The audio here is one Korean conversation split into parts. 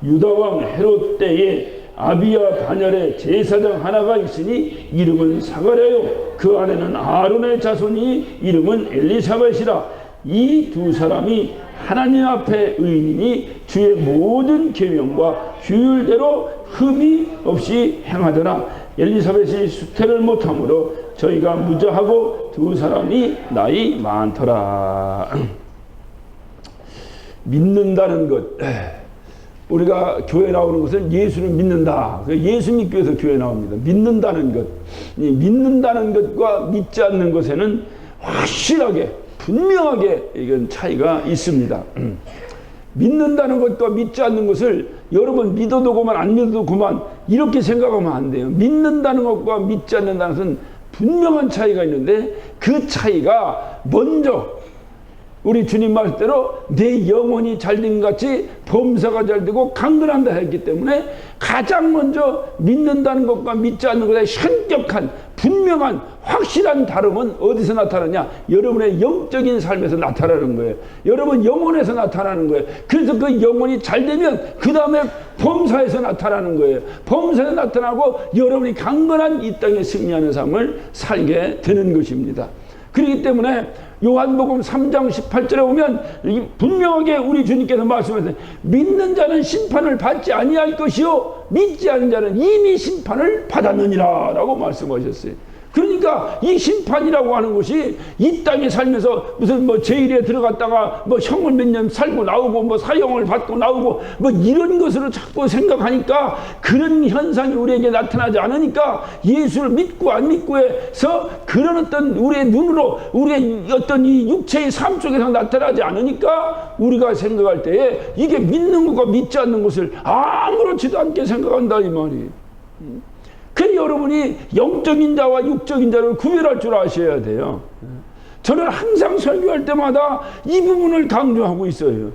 유다왕 헤롯 때에 아비야 반열에 제사장 하나가 있으니 이름은 사가랴요 그 아내는 아론의 자손이 이름은 엘리사벳이라. 이 두 사람이 하나님 앞에 의인이니 주의 모든 계명과 규율대로 흠이 없이 행하더라. 엘리사벳이 수태를 못하므로 저희가 무자하고 두 사람이 나이 많더라. 믿는다는 것, 우리가 교회 나오는 것은 예수를 믿는다. 예수 믿기 위해서 교회 나옵니다. 믿는다는 것, 믿는다는 것과 믿지 않는 것에는 확실하게 분명하게 이건 차이가 있습니다. 믿는다는 것과 믿지 않는 것을 여러분 믿어도 그만 안 믿어도 그만 이렇게 생각하면 안 돼요. 믿는다는 것과 믿지 않는다는 것은 분명한 차이가 있는데 그 차이가 먼저 우리 주님 말씀대로 내 영혼이 잘된 같이 범사가 잘되고 강건한다 했기 때문에 가장 먼저 믿는다는 것과 믿지 않는 것의 현격한 분명한 확실한 다름은 어디서 나타나냐? 여러분의 영적인 삶에서 나타나는 거예요. 여러분 영혼에서 나타나는 거예요. 그래서 그 영혼이 잘되면 그 다음에 범사에서 나타나는 거예요. 범사에서 나타나고 여러분이 강건한 이 땅에 승리하는 삶을 살게 되는 것입니다. 그렇기 때문에 요한복음 3장 18절에 보면 분명하게 우리 주님께서 말씀하셨어요. 믿는 자는 심판을 받지 아니할 것이요 믿지 않는 자는 이미 심판을 받았느니라 라고 말씀하셨어요. 그러니까 이 심판이라고 하는 것이 이 땅에 살면서 무슨 뭐 제일에 들어갔다가 뭐 형을 몇 년 살고 나오고 뭐 사형을 받고 나오고 뭐 이런 것으로 자꾸 생각하니까 그런 현상이 우리에게 나타나지 않으니까 예수를 믿고 안 믿고 해서 그런 어떤 우리의 눈으로 우리의 어떤 이 육체의 삶 속에서 나타나지 않으니까 우리가 생각할 때에 이게 믿는 것과 믿지 않는 것을 아무렇지도 않게 생각한다 이 말이에요. 그래서 여러분이 영적인 자와 육적인 자를 구별할 줄 아셔야 돼요. 저는 항상 설교할 때마다 이 부분을 강조하고 있어요.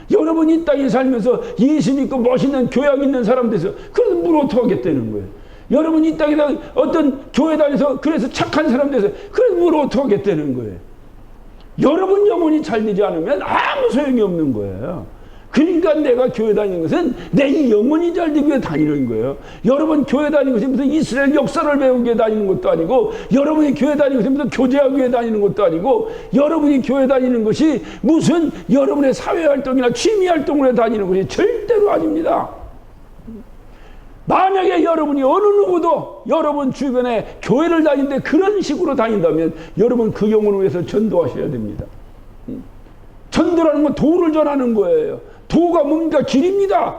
여러분이 이 땅에 살면서 예수 믿고 멋있는 교양 있는 사람 돼서 그래서 뭘 어떻게 하겠다는 거예요. 여러분이 이 땅에서 어떤 교회 다녀서 그래서 착한 사람 돼서 그래서 뭘 어떻게 하겠다는 거예요. 여러분 영혼이 잘 되지 않으면 아무 소용이 없는 거예요. 그러니까 내가 교회 다니는 것은 내 영혼이 잘 되기 위해 다니는 거예요. 여러분 교회 다니는 것이 무슨 이스라엘 역사를 배우기 위해 다니는 것도 아니고 여러분이 교회 다니는 것이 무슨 교제하기 위해 다니는 것도 아니고 여러분이 교회 다니는 것이 무슨 여러분의 사회활동이나 취미활동을 해 다니는 것이 절대로 아닙니다. 만약에 여러분이 어느 누구도 여러분 주변에 교회를 다니는데 그런 식으로 다닌다면 여러분 그 영혼을 위해서 전도하셔야 됩니다. 전도라는 건 도를 전하는 거예요. 도가 뭡니까? 길입니다.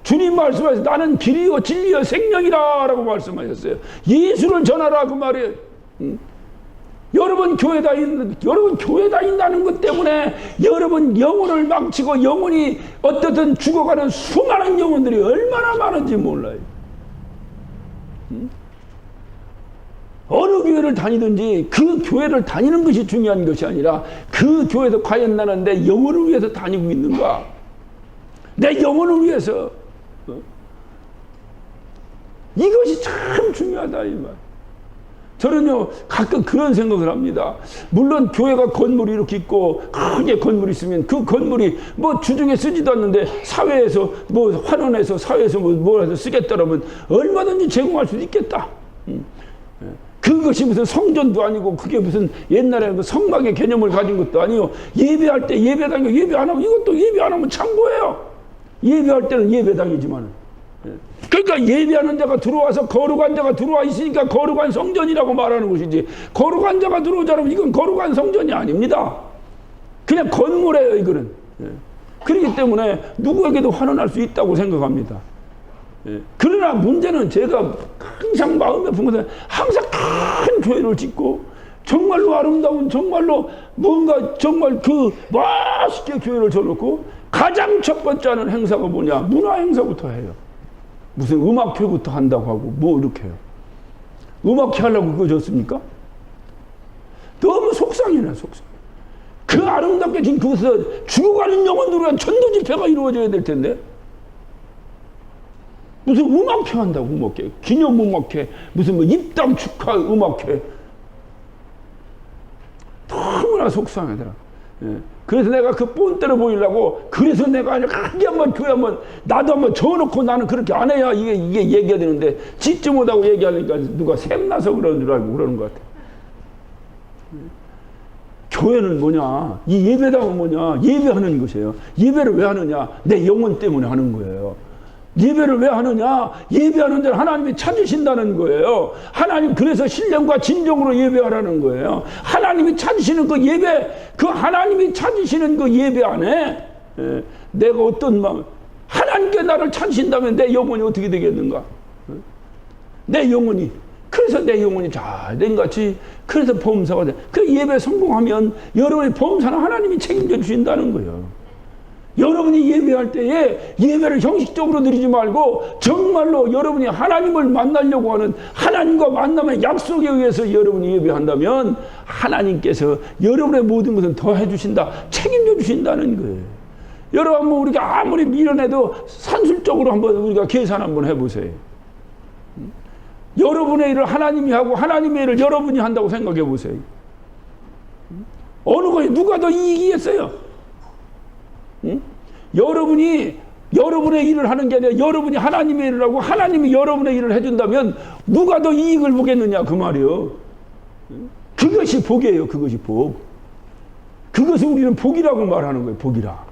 주님 말씀하셔서 나는 길이요 진리요 생명이라 라고 말씀하셨어요. 예수를 전하라 그 말이에요. 여러분 교회 다닌다는 것 때문에 여러분 영혼을 망치고 영혼이 어떻든 죽어가는 수많은 영혼들이 얼마나 많은지 몰라요. 어느 교회를 다니든지 그 교회를 다니는 것이 중요한 것이 아니라 그 교회에서 과연 나는 내 영혼을 위해서 다니고 있는가? 내 영혼을 위해서. 이것이 참 중요하다 이 말. 저는요 가끔 그런 생각을 합니다. 물론 교회가 건물이 이렇게 있고 크게 건물이 있으면 그 건물이 뭐 주중에 쓰지도 않는데 사회에서 뭐 환원해서 사회에서 뭐 해서 쓰겠다라면 얼마든지 제공할 수도 있겠다. 그것이 무슨 성전도 아니고 그게 무슨 옛날에 성막의 개념을 가진 것도 아니고 예배할 때 예배당이고 예배 안 하면 이것도 예배 안 하면 창고예요. 예배할 때는 예배당이지만 그러니까 예배하는 자가 들어와서 거룩한 자가 들어와 있으니까 거룩한 성전이라고 말하는 것이지 거룩한 자가 들어오자면 이건 거룩한 성전이 아닙니다. 그냥 건물이에요 이거는. 그렇기 때문에 누구에게도 환원할 수 있다고 생각합니다. 그러나 문제는 제가 항상 마음에 품은 것은 항상 큰 교회를 짓고 정말로 아름다운 정말로 뭔가 정말 그 멋있게 교회를 쳐놓고 가장 첫 번째 하는 행사가 뭐냐? 문화 행사부터 해요. 무슨 음악회부터 한다고 하고 뭐 이렇게 해요. 음악회 하려고 그거 줬습니까? 너무 속상이네 속상. 그 아름답게 진 그것을 죽어가는 영혼들을 위한 전도 집회가 이루어져야 될 텐데 무슨 음악회 한다고 음악회 기념 음악회 무슨 뭐 입당 축하 음악회 너무나 속상하더라. 예. 그래서 내가 그 뽐때려 보이려고, 그래서 내가 아니 크게 한번 교회 한번 나도 한번 저어놓고 나는 그렇게 안 해야 이게 얘기가 되는데 짓지 못하고 얘기하니까 누가 샘나서 그러는 줄 알고 그러는 것 같아. 교회는 뭐냐? 이 예배당은 뭐냐? 예배하는 것이에요. 예배를 왜 하느냐? 내 영혼 때문에 하는 거예요. 예배를 왜 하느냐? 예배하는 데를 하나님이 찾으신다는 거예요. 하나님, 그래서 신령과 진정으로 예배하라는 거예요. 하나님이 찾으시는 그 예배, 그 하나님이 찾으시는 그 예배 안에 내가 어떤 마음, 하나님께 나를 찾으신다면 내 영혼이 어떻게 되겠는가? 내 영혼이, 그래서 내 영혼이 잘된 같이, 그래서 보험사가 돼. 그 예배 성공하면 여러분의 보험사는 하나님이 책임져 주신다는 거예요. 여러분이 예배할 때에 예배를 형식적으로 드리지 말고 정말로 여러분이 하나님을 만나려고 하는, 하나님과 만남의 약속에 의해서 여러분이 예배한다면 하나님께서 여러분의 모든 것은 더 해주신다, 책임져 주신다는 거예요. 여러분, 우리가 아무리 미련해도 산술적으로 한번 우리가 계산 한번 해보세요. 여러분의 일을 하나님이 하고 하나님의 일을 여러분이 한다고 생각해 보세요. 어느 거에 누가 더 이익이겠어요? 응? 여러분이 여러분의 일을 하는 게 아니라 여러분이 하나님의 일을 하고 하나님이 여러분의 일을 해준다면 누가 더 이익을 보겠느냐 그 말이요. 그것이 복이에요. 그것이 복. 그것을 우리는 복이라고 말하는 거예요. 복이라.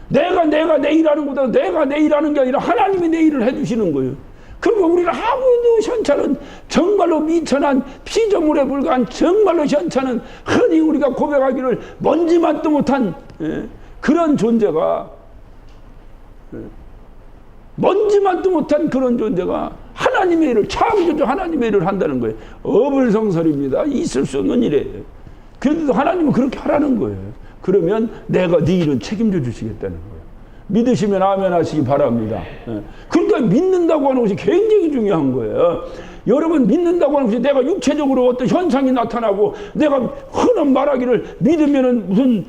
내가 내 일하는 것보다 내가 내 일하는 게 아니라 하나님이 내 일을 해주시는 거예요. 그리고 우리는 아무도 현찮은, 정말로 미천한 피조물에 불과한 정말로 현찮은, 흔히 우리가 고백하기를 먼지만도 못한 그런 존재가, 먼지만도 못한 그런 존재가 하나님의 일을, 창조주 하나님의 일을 한다는 거예요. 어불성설입니다. 있을 수 없는 일이에요. 그런데도 하나님은 그렇게 하라는 거예요. 그러면 내가 네 일은 책임져 주시겠다는 거예요. 믿으시면 아멘 하시기 바랍니다. 그러니까 믿는다고 하는 것이 굉장히 중요한 거예요. 여러분, 믿는다고 하는 것이 내가 육체적으로 어떤 현상이 나타나고 내가 흔한 말하기를 믿으면은 무슨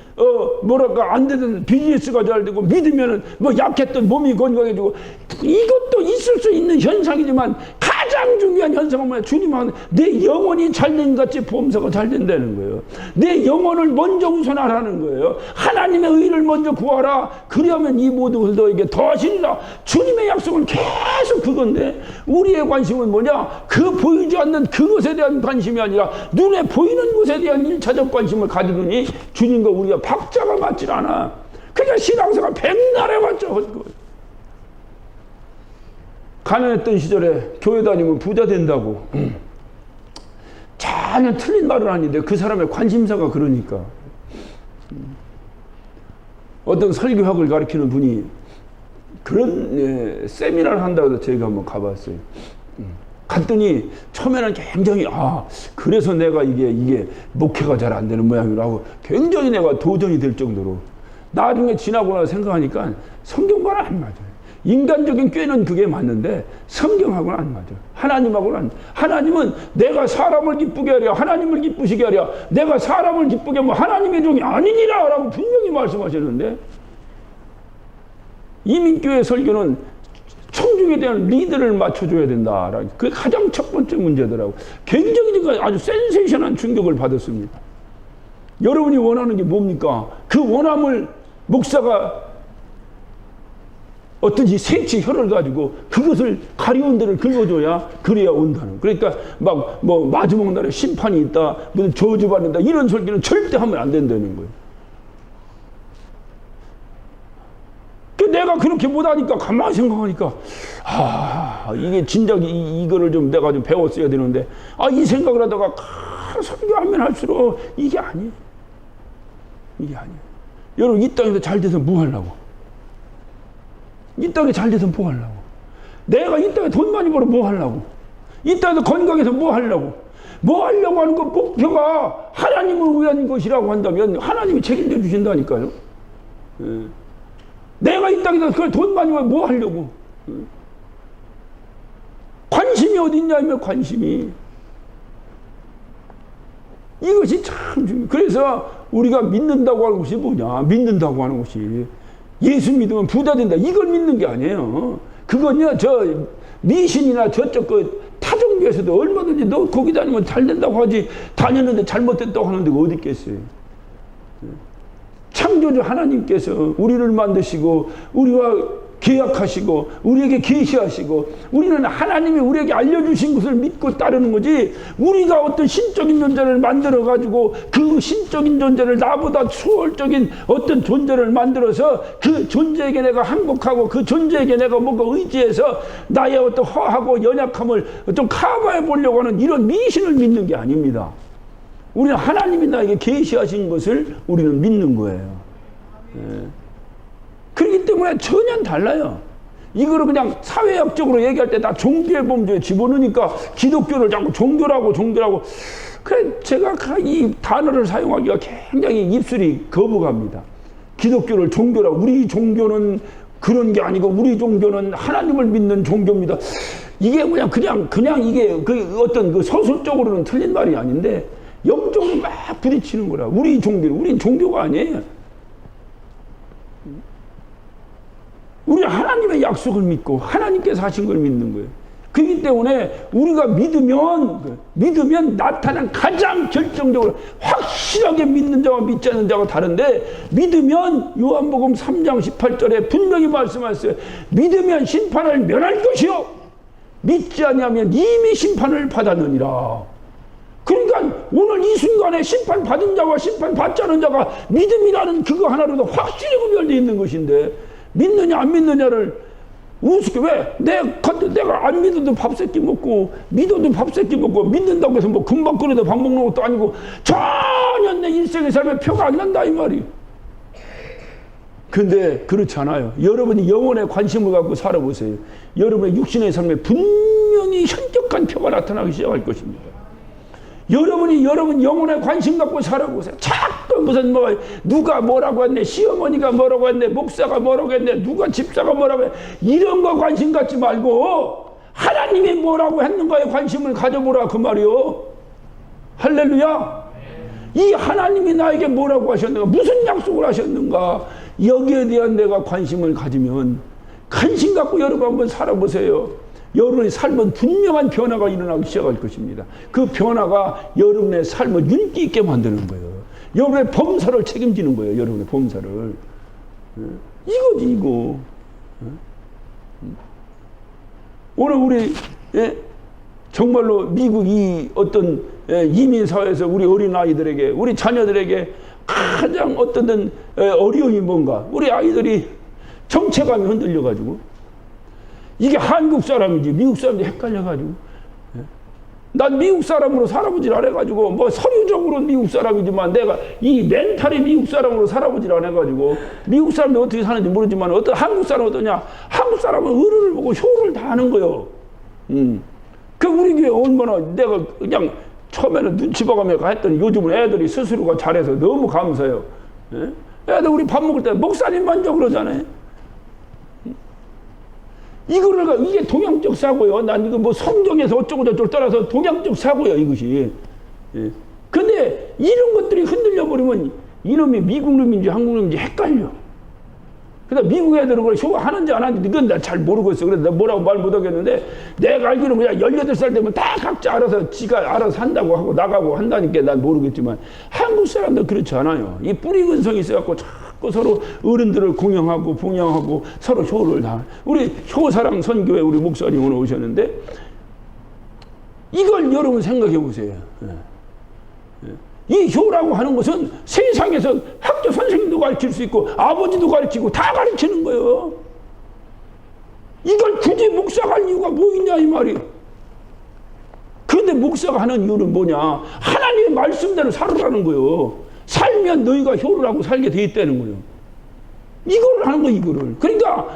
뭐랄까 안 되던 비즈니스가 잘 되고 믿으면은 뭐 약했던 몸이 건강해지고, 이것도 있을 수 있는 현상이지만 가장 중요한 현상은 뭐야? 주님은 내 영혼이 잘된 같이 보험사가 잘 된다는 거예요. 내 영혼을 먼저 우선하라는 거예요. 하나님의 의를 먼저 구하라. 그러면 이 모든 것을 너에게 더하시리라. 주님의 약속은 계속 그건데 우리의 관심은 뭐냐? 그 보이지 않는 그것에 대한 관심이 아니라 눈에 보이는 것에 대한 1차적 관심을 가지더니 주님과 우리가 박자가 맞질 않아. 그러니까 신앙생활 백날에 맞죠. 가난했던 시절에 교회 다니면 부자 된다고. 전혀 틀린 말은 아닌데 그 사람의 관심사가 그러니까. 어떤 설교학을 가르치는 분이 그런 세미나를 한다고 해서 저희가 한번 가봤어요. 갔더니 처음에는 굉장히 그래서 내가 이게 목회가 잘 안 되는 모양이라고 굉장히 내가 도전이 될 정도로, 나중에 지나고 나서 생각하니까 성경과는 안 맞아요. 인간적인 꾀는 그게 맞는데 성경하고는 안 맞아요. 하나님하고는 안 맞아요. 하나님은 내가 사람을 기쁘게 하랴, 하나님을 기쁘시게 하랴, 내가 사람을 기쁘게 하면 하나님의 종이 아니니라 라고 분명히 말씀하셨는데, 이민교회 설교는 청중에 대한 리드를 맞춰줘야 된다. 그게 가장 첫 번째 문제더라고. 굉장히 아주 센세이션한 충격을 받았습니다. 여러분이 원하는 게 뭡니까? 그 원함을 목사가 어떤 이 생체 혀를 가지고 그것을 가려운 데를 긁어줘야 그래야 온다는. 그러니까 막 뭐 마지막 날에 심판이 있다, 무슨 저주받는다, 이런 설교는 절대 하면 안 된다는 거예요. 내가 그렇게 못하니까 가만히 생각하니까 이게 진작 이거를 좀 내가 좀 배웠어야 되는데 이 생각을 하다가 설교하면 할수록 이게 아니에요. 이게 아니에요. 여러분, 이 땅에서 잘 돼서 뭐 하려고? 이 땅에 잘 돼서 뭐 하려고? 내가 이 땅에 돈 많이 벌어 뭐 하려고? 이 땅에서 건강해서 뭐 하려고? 뭐 하려고 하는 그 목표가 하나님을 위한 것이라고 한다면 하나님이 책임져 주신다니까요. 내가 이 땅에서 그걸 돈 많이 벌어 뭐 하려고? 관심이 어디 있냐면 관심이. 이것이 참 중요해요. 그래서 우리가 믿는다고 하는 것이 뭐냐? 믿는다고 하는 것이 예수 믿으면 부자 된다. 이걸 믿는 게 아니에요. 그건요, 저 미신이나 저쪽 그 타종교에서도 얼마든지 너 거기 다니면 잘 된다고 하지, 다녔는데 잘못됐다고 하는 데가 어디 있겠어요. 창조주 하나님께서 우리를 만드시고 우리와 계약하시고 우리에게 계시하시고 우리는 하나님이 우리에게 알려주신 것을 믿고 따르는 거지, 우리가 어떤 신적인 존재를 만들어 가지고 그 신적인 존재를 나보다 초월적인 어떤 존재를 만들어서 그 존재에게 내가 항복하고 그 존재에게 내가 뭔가 의지해서 나의 어떤 허하고 연약함을 좀 커버해 보려고 하는 이런 미신을 믿는 게 아닙니다. 우리는 하나님이 나에게 계시하신 것을 우리는 믿는 거예요. 그렇기 때문에 전혀 달라요. 이거를 그냥 사회학적으로 얘기할 때 다 종교의 범주에 집어넣으니까 기독교를 자꾸 종교라고. 그래, 제가 이 단어를 사용하기가 굉장히 입술이 거부갑니다. 기독교를 종교라고. 우리 종교는 그런 게 아니고 우리 종교는 하나님을 믿는 종교입니다. 이게 그냥 이게 그 어떤 그 서술적으로는 틀린 말이 아닌데 영적으로 막 부딪히는 거라. 우린 종교가 아니에요. 우리 하나님의 약속을 믿고 하나님께서 하신 걸 믿는 거예요. 그렇기 때문에 우리가 믿으면 나타난 가장 결정적으로 확실하게 믿는 자와 믿지 않는 자가 다른데, 믿으면 요한복음 3장 18절에 분명히 말씀하셨어요. 믿으면 심판을 면할 것이요 믿지 아니하면 이미 심판을 받았느니라. 그러니까 오늘 이 순간에 심판 받은 자와 심판 받지 않은 자가 믿음이라는 그거 하나로도 확실히 구별되어 있는 것인데, 믿느냐 안 믿느냐를 우습게, 왜? 내가 안 믿어도 밥 세끼 먹고 믿어도 밥 세끼 먹고 믿는다고 해서 뭐 금방 끓여도 밥 먹는 것도 아니고 전혀 내 인생의 삶에 표가 안 난다 이 말이에요. 근데 그렇지 않아요. 여러분이 영혼에 관심을 갖고 살아보세요. 여러분의 육신의 삶에 분명히 현격한 표가 나타나기 시작할 것입니다. 여러분 영혼에 관심 갖고 살아보세요. 자꾸 무슨 누가 뭐라고 했네, 시어머니가 뭐라고 했네, 목사가 뭐라고 했네, 누가 집사가 뭐라고 했네, 이런 거 관심 갖지 말고 하나님이 뭐라고 했는가에 관심을 가져보라 그 말이요. 할렐루야. 이 하나님이 나에게 뭐라고 하셨는가, 무슨 약속을 하셨는가, 여기에 대한 내가 관심을 가지면 관심 갖고 여러분 한번 살아보세요. 여러분의 삶은 분명한 변화가 일어나기 시작할 것입니다. 그 변화가 여러분의 삶을 윤기 있게 만드는 거예요. 여러분의 범사를 책임지는 거예요. 여러분의 범사를. 이거지 이거. 오늘 우리 정말로 미국 이 어떤 이민사회에서 우리 어린아이들에게, 우리 자녀들에게 가장 어떤 어려움이 뭔가, 우리 아이들이 정체감이 흔들려가지고 이게 한국 사람인지 미국 사람인지 헷갈려가지고, 난 미국 사람으로 살아보질 않아가지고, 뭐 서류적으로 미국 사람이지만 내가 이 멘탈이 미국 사람으로 살아보질 않아가지고, 미국 사람이 어떻게 사는지 모르지만 어떤 한국 사람은 어떠냐, 한국 사람은 어른을 보고 효를 다 하는 거예요. 그 우리 교회 얼마나 내가 그냥 처음에는 눈치 봐가면서 했더니 요즘은 애들이 스스로가 잘해서 너무 감사해요. 애들 우리 밥 먹을 때 목사님만 줘 그러잖아요. 이게 동양적 사고요. 난 이거 뭐 성경에서 어쩌고저쩌고 따라서 동양적 사고야 이것이. 근데 이런 것들이 흔들려 버리면 이놈이 미국 놈인지 한국 놈인지 헷갈려. 그래서 미국 애들은 그걸 쇼하는지 안 하는지 이건 나 잘 모르겠어. 그래서 내가 뭐라고 말 못하겠는데, 내가 알기로는 그냥 18살 되면 다 각자 알아서 지가 알아서 한다고 하고 나가고 한다니까 난 모르겠지만, 한국 사람들 그렇지 않아요. 이 뿌리 근성이 있어갖고 자꾸 서로 어른들을 공경하고 봉양하고 서로 효를 다. 우리 효사랑 선교회 우리 목사님 오늘 오셨는데, 이걸 여러분 생각해 보세요. 이 효라고 하는 것은 세상에서 학교 선생님도 가르칠 수 있고 아버지도 가르치고 다 가르치는 거예요. 이걸 굳이 목사가 할 이유가 뭐 있냐 이 말이에요. 그런데 목사가 하는 이유는 뭐냐, 하나님의 말씀대로 살으라는 거예요. 살면 너희가 효를 하고 살게 돼 있다는 거예요. 이거를 하는 거예요, 이거를. 그러니까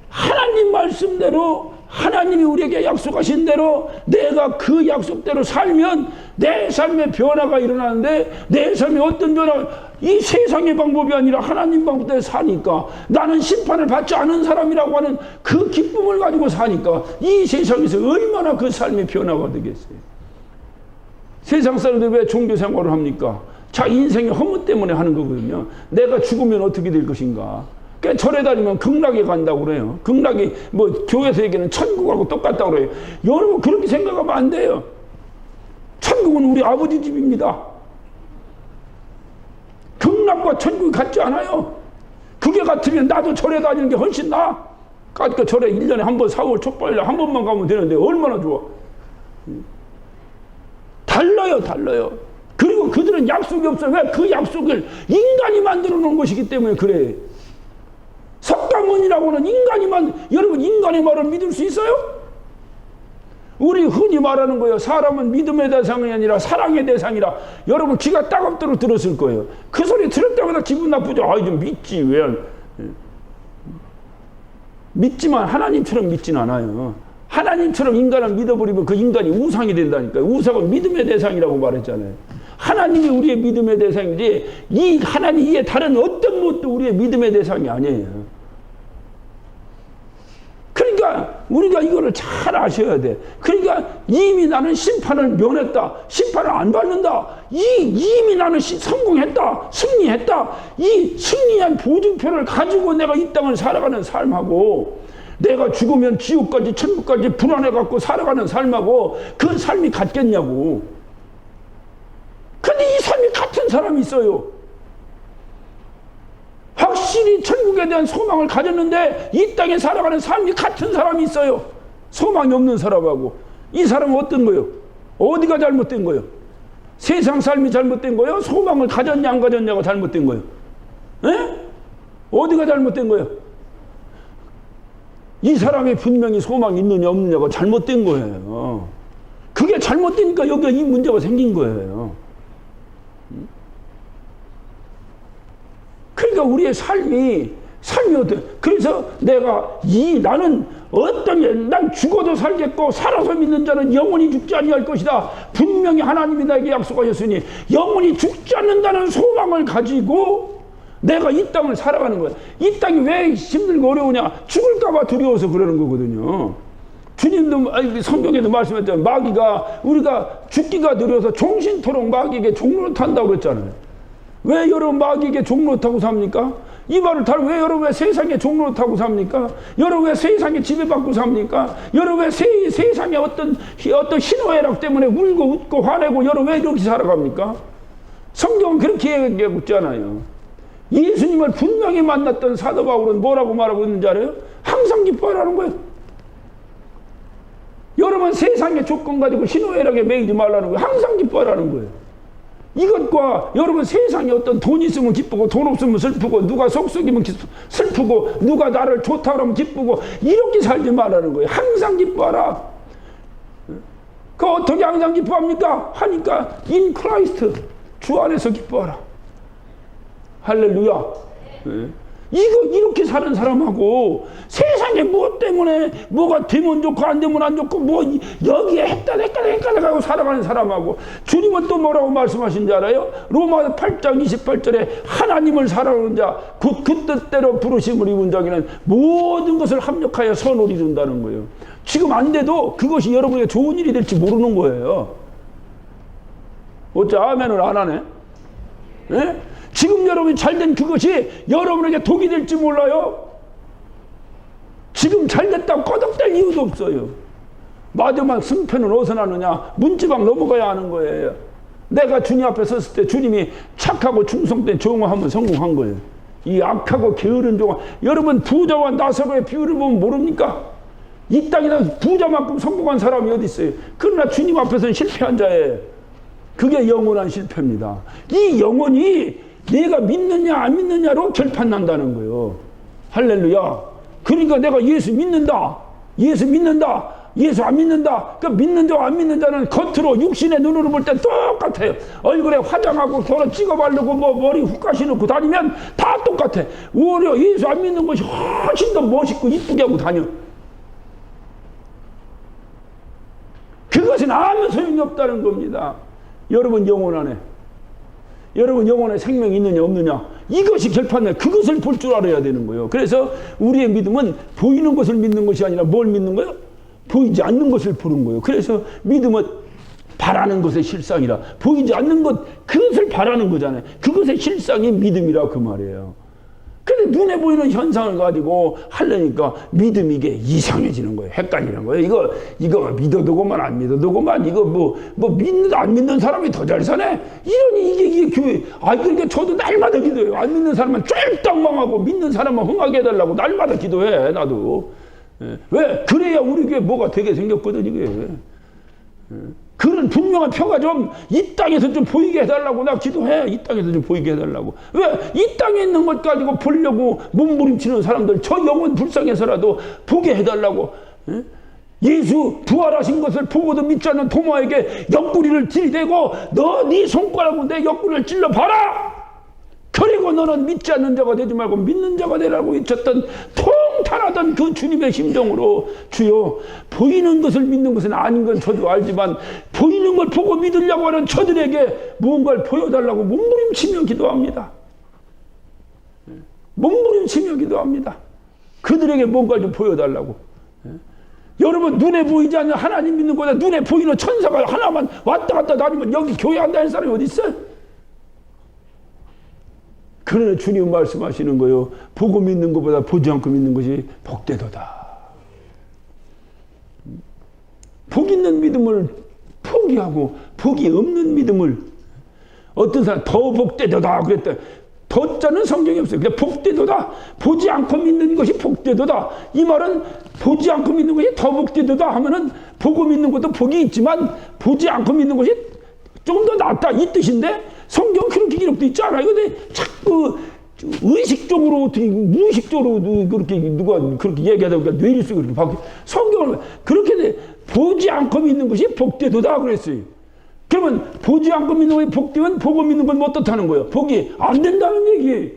하나님 말씀대로, 하나님이 우리에게 약속하신 대로 내가 그 약속대로 살면 내 삶의 변화가 일어나는데, 내 삶에 어떤 변화, 이 세상의 방법이 아니라 하나님 방법대로 사니까, 나는 심판을 받지 않은 사람이라고 하는 그 기쁨을 가지고 사니까 이 세상에서 얼마나 그 삶의 변화가 되겠어요. 세상 사람들 왜 종교 생활을 합니까? 자, 인생의 허무 때문에 하는 거거든요. 내가 죽으면 어떻게 될 것인가. 절에 다니면 극락에 간다고 그래요. 극락이 뭐 교회에서 얘기하는 천국하고 똑같다고 그래요. 여러분 그렇게 생각하면 안 돼요. 천국은 우리 아버지 집입니다. 극락과 천국이 같지 않아요. 그게 같으면 나도 절에 다니는 게 훨씬 나아. 그러니까 절에 1년에 한 번 4월 촉발일에 한 번만 가면 되는데 얼마나 좋아. 달라요. 그리고 그들은 약속이 없어요. 왜? 그 약속을 인간이 만들어 놓은 것이기 때문에 그래. 석가모니라고는 여러분 인간의 말을 믿을 수 있어요? 우리 흔히 말하는 거예요. 사람은 믿음의 대상이 아니라 사랑의 대상이라. 여러분 귀가 따갑도록 들었을 거예요. 그 소리 들을 때마다 기분 나쁘죠. 아이 좀 믿지 왜? 믿지만 하나님처럼 믿진 않아요. 하나님처럼 인간을 믿어버리면 그 인간이 우상이 된다니까요. 우상은 믿음의 대상이라고 말했잖아요. 하나님이 우리의 믿음의 대상이지 이 하나님 이에 다른 어떤 것도 우리의 믿음의 대상이 아니에요. 그러니까 우리가 이거를 잘 아셔야 돼. 그러니까 이미 나는 심판을 면했다. 심판을 안 받는다. 이미 나는 성공했다. 승리했다. 이 승리한 보증표를 가지고 내가 이 땅을 살아가는 삶하고 내가 죽으면 지옥까지 천국까지 불안해갖고 살아가는 삶하고 그 삶이 같겠냐고. 근데 이 삶이 같은 사람이 있어요. 확실히 천국에 대한 소망을 가졌는데 이 땅에 살아가는 삶이 같은 사람이 있어요. 소망이 없는 사람하고. 이 사람은 어떤 거예요? 어디가 잘못된 거예요? 세상 삶이 잘못된 거예요? 소망을 가졌냐 안 가졌냐가 잘못된 거예요? 에? 어디가 잘못된 거예요? 이 사람이 분명히 소망이 있느냐 없느냐가 잘못된 거예요. 그게 잘못되니까 여기가 이 문제가 생긴 거예요. 그러니까 우리의 삶이 그래서 내가 나는 난 죽어도 살겠고 살아서 믿는 자는 영원히 죽지 아니할 것이다. 분명히 하나님이 나에게 약속하셨으니 영원히 죽지 않는다는 소망을 가지고 내가 이 땅을 살아가는 거야. 이 땅이 왜 힘들고 어려우냐? 죽을까봐 두려워서 그러는 거거든요. 주님도 성경에도 말씀했잖아요. 마귀가 우리가 죽기가 두려워서 종신토록 마귀에게 종로를 탄다고 그랬잖아요. 왜 여러분 마귀에게 종로 타고 삽니까? 이 말을 왜 여러분 왜 세상에 종로 타고 삽니까? 여러분 왜 세상에 지배받고 삽니까? 여러분 왜 세상에 어떤 희노애락 때문에 울고 웃고 화내고 여러분 왜 이렇게 살아갑니까? 성경은 그렇게 얘기하고 있잖아요. 예수님을 분명히 만났던 사도 바울은 뭐라고 말하고 있는지 알아요? 항상 기뻐하라는 거예요. 여러분 세상의 조건 가지고 희노애락에 매이지 말라는 거예요. 항상 기뻐하라는 거예요. 이것과 여러분 세상에 어떤 돈 있으면 기쁘고 돈 없으면 슬프고 누가 속썩이면 슬프고 누가 나를 좋다 그러면 기쁘고 이렇게 살지 말라는 거예요. 항상 기뻐하라. 그 어떻게 항상 기뻐합니까? 하니까 in Christ 주 안에서 기뻐하라. 할렐루야. 네. 이렇게 사는 사람하고 세상에 뭐 때문에 뭐가 되면 좋고 안 되면 안 좋고 뭐 여기에 했다 하고 살아가는 사람하고 주님은 또 뭐라고 말씀하신지 알아요? 로마 8장 28절에 하나님을 사랑하는 자 곧 그 뜻대로 부르심을 입은 자에게는 모든 것을 합력하여 선을 이룬다는 거예요. 지금 안 돼도 그것이 여러분에게 좋은 일이 될지 모르는 거예요. 어째 아멘을 안 하네? 네? 지금 여러분이 잘된 그것이 여러분에게 독이 될지 몰라요. 지금 잘됐다고 꺼덕댈 이유도 없어요. 마지막 승패는 어디서 나느냐? 문지방 넘어가야 하는 거예요. 내가 주님 앞에 섰을 때 주님이 착하고 충성된 종을 하면 성공한 거예요. 이 악하고 게으른 종아, 여러분 부자와 나사로의 비유를 보면 모릅니까? 이 땅에서 부자만큼 성공한 사람이 어디 있어요? 그러나 주님 앞에서는 실패한 자예요. 그게 영원한 실패입니다. 이 영혼이 내가 믿느냐 안 믿느냐로 결판난다는 거예요. 할렐루야. 그러니까 내가 예수 믿는다. 예수 안 믿는다. 그 믿는 자와 안 믿는 자는 겉으로 육신의 눈으로 볼 때 똑같아요. 얼굴에 화장하고 서로 찍어 바르고 뭐 머리 훅가시 놓고 다니면 다 똑같아. 오히려 예수 안 믿는 것이 훨씬 더 멋있고 이쁘게 하고 다녀. 그것은 아무 소용이 없다는 겁니다. 여러분 영혼 안에 여러분 영혼에 생명이 있느냐 없느냐 이것이 결판나. 그것을 볼 줄 알아야 되는 거예요. 그래서 우리의 믿음은 보이는 것을 믿는 것이 아니라 뭘 믿는 거예요? 보이지 않는 것을 보는 거예요. 그래서 믿음은 바라는 것의 실상이라. 보이지 않는 것 그것을 바라는 거잖아요. 그것의 실상이 믿음이라 그 말이에요. 근데 눈에 보이는 현상을 가지고 하려니까 믿음이 이게 이상해지는 거예요. 헷갈리는 거예요. 이거 믿어도고만 안 믿어도고만 이거 안 믿는 사람이 더 잘 사네? 이러니 이게 교회. 그러니까 저도 날마다 기도해요. 안 믿는 사람은 쫄딱 망하고 믿는 사람은 흥하게 해달라고 날마다 기도해, 나도. 왜? 그래야 우리 교회 뭐가 되게 생겼거든, 이게. 그런 분명한 표가 좀 이 땅에서 좀 보이게 해달라고 나 기도해. 이 땅에서 좀 보이게 해달라고. 왜? 이 땅에 있는 것 가지고 보려고 몸부림치는 사람들 저 영혼 불쌍해서라도 보게 해달라고. 예수 부활하신 것을 보고도 믿지 않는 도마에게 옆구리를 들이대고 너 네 손가락으로 내 옆구리를 찔러봐라. 그리고 너는 믿지 않는 자가 되지 말고 믿는 자가 되라고 외쳤던 통탄하던 그 주님의 심정으로 주여 보이는 것을 믿는 것은 아닌 건 저도 알지만 보이는 걸 보고 믿으려고 하는 저들에게 무언가를 보여달라고 몸부림치며 기도합니다. 몸부림치며 기도합니다. 그들에게 뭔가를 좀 보여달라고. 여러분 눈에 보이지 않는 하나님 믿는 거다 눈에 보이는 천사가 하나만 왔다 갔다 다니면 여기 교회 한다는 사람이 어디 있어요? 그러나 주님 말씀하시는 거요. 보고 믿는 것보다 보지 않고 믿는 것이 복되도다. 복 있는 믿음을 포기하고 복이 없는 믿음을 어떤 사람 더 복되도다 그랬대. 더자는 성경에 없어요. 그냥 복되도다. 보지 않고 믿는 것이 복되도다. 이 말은 보지 않고 믿는 것이 더 복되도다 하면은 보고 믿는 것도 복이 있지만 보지 않고 믿는 것이 조금 더 낫다 이 뜻인데 성경 그렇게 기록도 있지 않아요. 근데 자꾸 의식적으로 어떻게 무의식적으로 그렇게 누가 그렇게 얘기하다 보니까 뇌를 쓰고 그렇게 바뀌어. 성경을 그렇게 돼. 보지 않고 믿는 것이 복되도다 그랬어요. 그러면 보지 않고 믿는 것이 복되면 보고 믿는 건 어떻다는 거예요? 복이 안 된다는 얘기예요.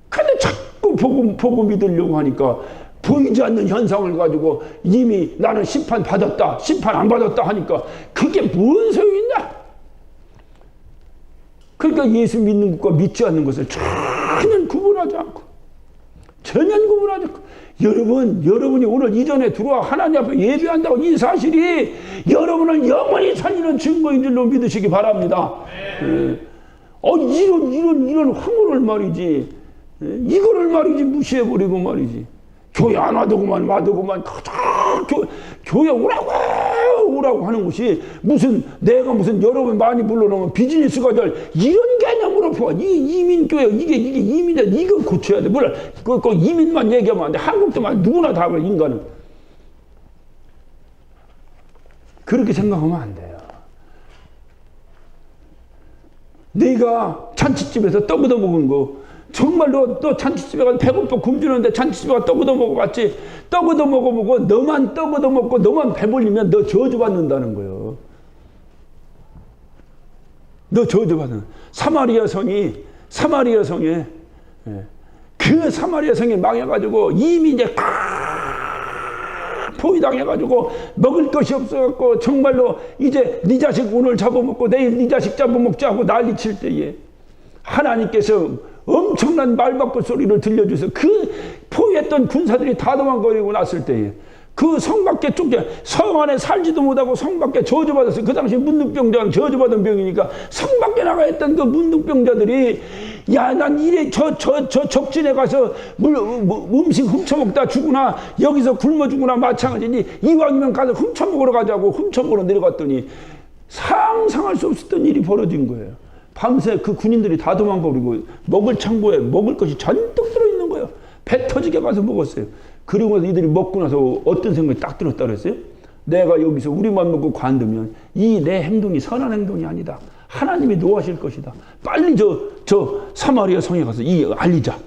근데 자꾸 보고 믿으려고 하니까 보이지 않는 현상을 가지고 이미 나는 심판 받았다, 심판 안 받았다 하니까 그게 무슨 소용이 있냐? 그러니까 예수 믿는 것과 믿지 않는 것을 전혀 구분하지 않고 여러분이 오늘 이전에 들어와 하나님 앞에 예배한다고 이 사실이 여러분을 영원히 살리는 증거인 줄로 믿으시기 바랍니다. 이런 황홀을 말이지. 이거를 말이지 무시해버리고 말이지. 교회 안 와도구만 교회 오라고 하는 것이 내가 여러분 많이 불러놓으면 비즈니스가 될 이런 개념으로 보아. 이민교회 이게 이민이다. 이거 고쳐야 돼. 물론 그 이민만 얘기하면 안 돼. 한국도 말 누구나 다 그래. 인간은 그렇게 생각하면 안 돼요. 네가 잔치집에서 떡 얻어 먹은 거 정말 너 잔치집에 가서 배고파 굶주렸는데 잔치집에 가서 떡 얻어 먹어봤지. 떡 얻어 먹어보고 너만 떡 얻어 먹고 너만 배불리면 너 저주받는다는 거예요. 너 저주받는. 사마리아 성에 그 사마리아 성이 망해가지고 이미 이제 포위당해가지고 먹을 것이 없어갖고 정말로 이제 네 자식 오늘 잡아먹고 내일 네 자식 잡아먹자 하고 난리칠 때에 하나님께서 엄청난 말바꾸 소리를 들려주셔서 그 포위했던 군사들이 다 도망거리고 났을 때에 그 성 밖에 성 안에 살지도 못하고 성 밖에 저주받았어요. 그 당시 문둥병자는 저주받은 병이니까 성 밖에 나가 있던 그 문둥병자들이 야, 난 이래 저 적진에 가서 음식 훔쳐먹다 죽으나 여기서 굶어 죽으나 마찬가지니 이왕이면 가서 훔쳐먹으러 가자고 훔쳐먹으러 내려갔더니 상상할 수 없었던 일이 벌어진 거예요. 밤새 그 군인들이 다 도망가버리고 먹을 창고에 먹을 것이 잔뜩 들어있는 거예요. 배 터지게 가서 먹었어요. 그리고 나서 이들이 먹고 나서 어떤 생각이 딱 들었다 그랬어요? 내가 여기서 우리만 먹고 관두면 이 내 행동이 선한 행동이 아니다. 하나님이 노하실 것이다. 빨리 저 사마리아 성에 가서 알리자.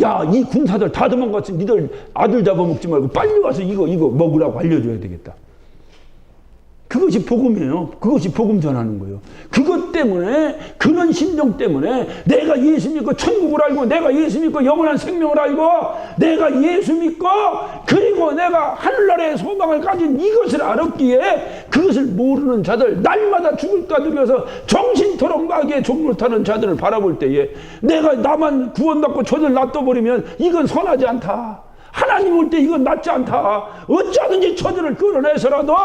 야, 이 군사들 다 도망갔으니 니들 아들 잡아먹지 말고 빨리 와서 이거 먹으라고 알려줘야 되겠다. 그것이 복음이에요. 그것이 복음 전하는 거예요. 그것 때문에, 그런 심정 때문에 내가 예수 믿고 천국을 알고 내가 예수 믿고 영원한 생명을 알고 내가 예수 믿고 그리고 내가 하늘나라의 소망을 가진 이것을 알았기에 그것을 모르는 자들, 날마다 죽을까 두려워서 정신토록 마귀의 종을 타는 자들을 바라볼 때에 내가 나만 구원받고 저들 놔둬버리면 이건 선하지 않다. 하나님 올 때 이건 낫지 않다. 어쩌든지 저들을 끌어내서라도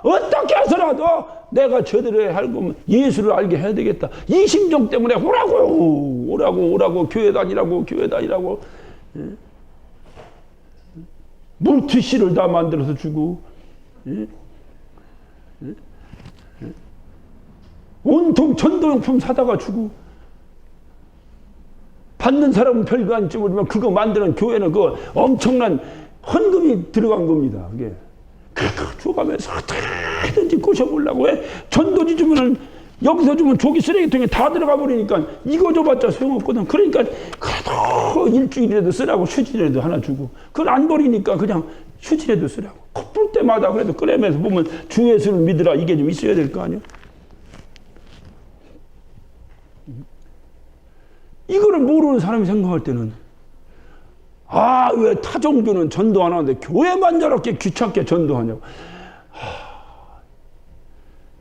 어떻게 해서라도 내가 저들의 할 거면 예수를 알게 해야 되겠다. 이 심정 때문에 오라고 오라고 교회 다니라고 예? 물티슈를 다 만들어서 주고 예? 예? 예? 온통 전도용품 사다가 주고 받는 사람은 별거 아니지 모르지만 그거 만드는 교회는 그 엄청난 헌금이 들어간 겁니다. 그게 그거 줘가면서 어떻게든지 꼬셔보려고 왜 전도지 주면은 여기서 주면 조기 쓰레기통에 다 들어가 버리니까 이거 줘봤자 소용없거든. 그러니까 그래도 일주일이라도 쓰라고 휴지라도 하나 주고 그걸 안 버리니까 그냥 휴지라도 쓰라고 코뿔 때마다 그래도 꺼내면서 보면 주 예수를 믿으라 이게 좀 있어야 될 거 아니야. 이거를 모르는 사람이 생각할 때는 왜 타종교는 전도 안 하는데 교회만 저렇게 귀찮게 전도하냐고.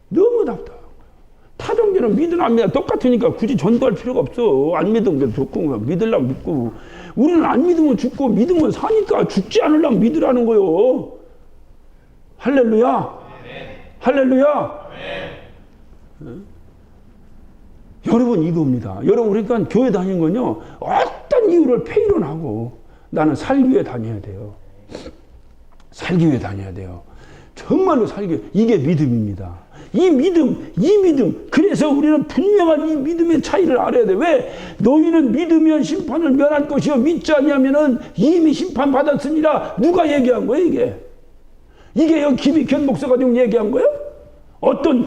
너무 답답한 거야. 타종교는 믿으나 안 믿으나 똑같으니까 굳이 전도할 필요가 없어. 안 믿으면 그냥 좋고 믿으려면 믿고. 우리는 안 믿으면 죽고 믿으면 사니까 죽지 않으려면 믿으라는 거요. 할렐루야. 할렐루야. 여러분 이겁니다. 여러분 그러니까 교회 다니는 건요. 어떤 이유를 폐일원하고 나는 살기 위해 다녀야 돼요. 살기 위해 다녀야 돼요. 정말로 살기 이게 믿음입니다. 이 믿음. 그래서 우리는 분명한 이 믿음의 차이를 알아야 돼. 왜? 너희는 믿으면 심판을 면할 것이요 믿지 않으면은 이미 심판 받았습니다. 누가 얘기한 거예요 이게? 이게 여기 김익현 목사가 지금 얘기한 거예요? 어떤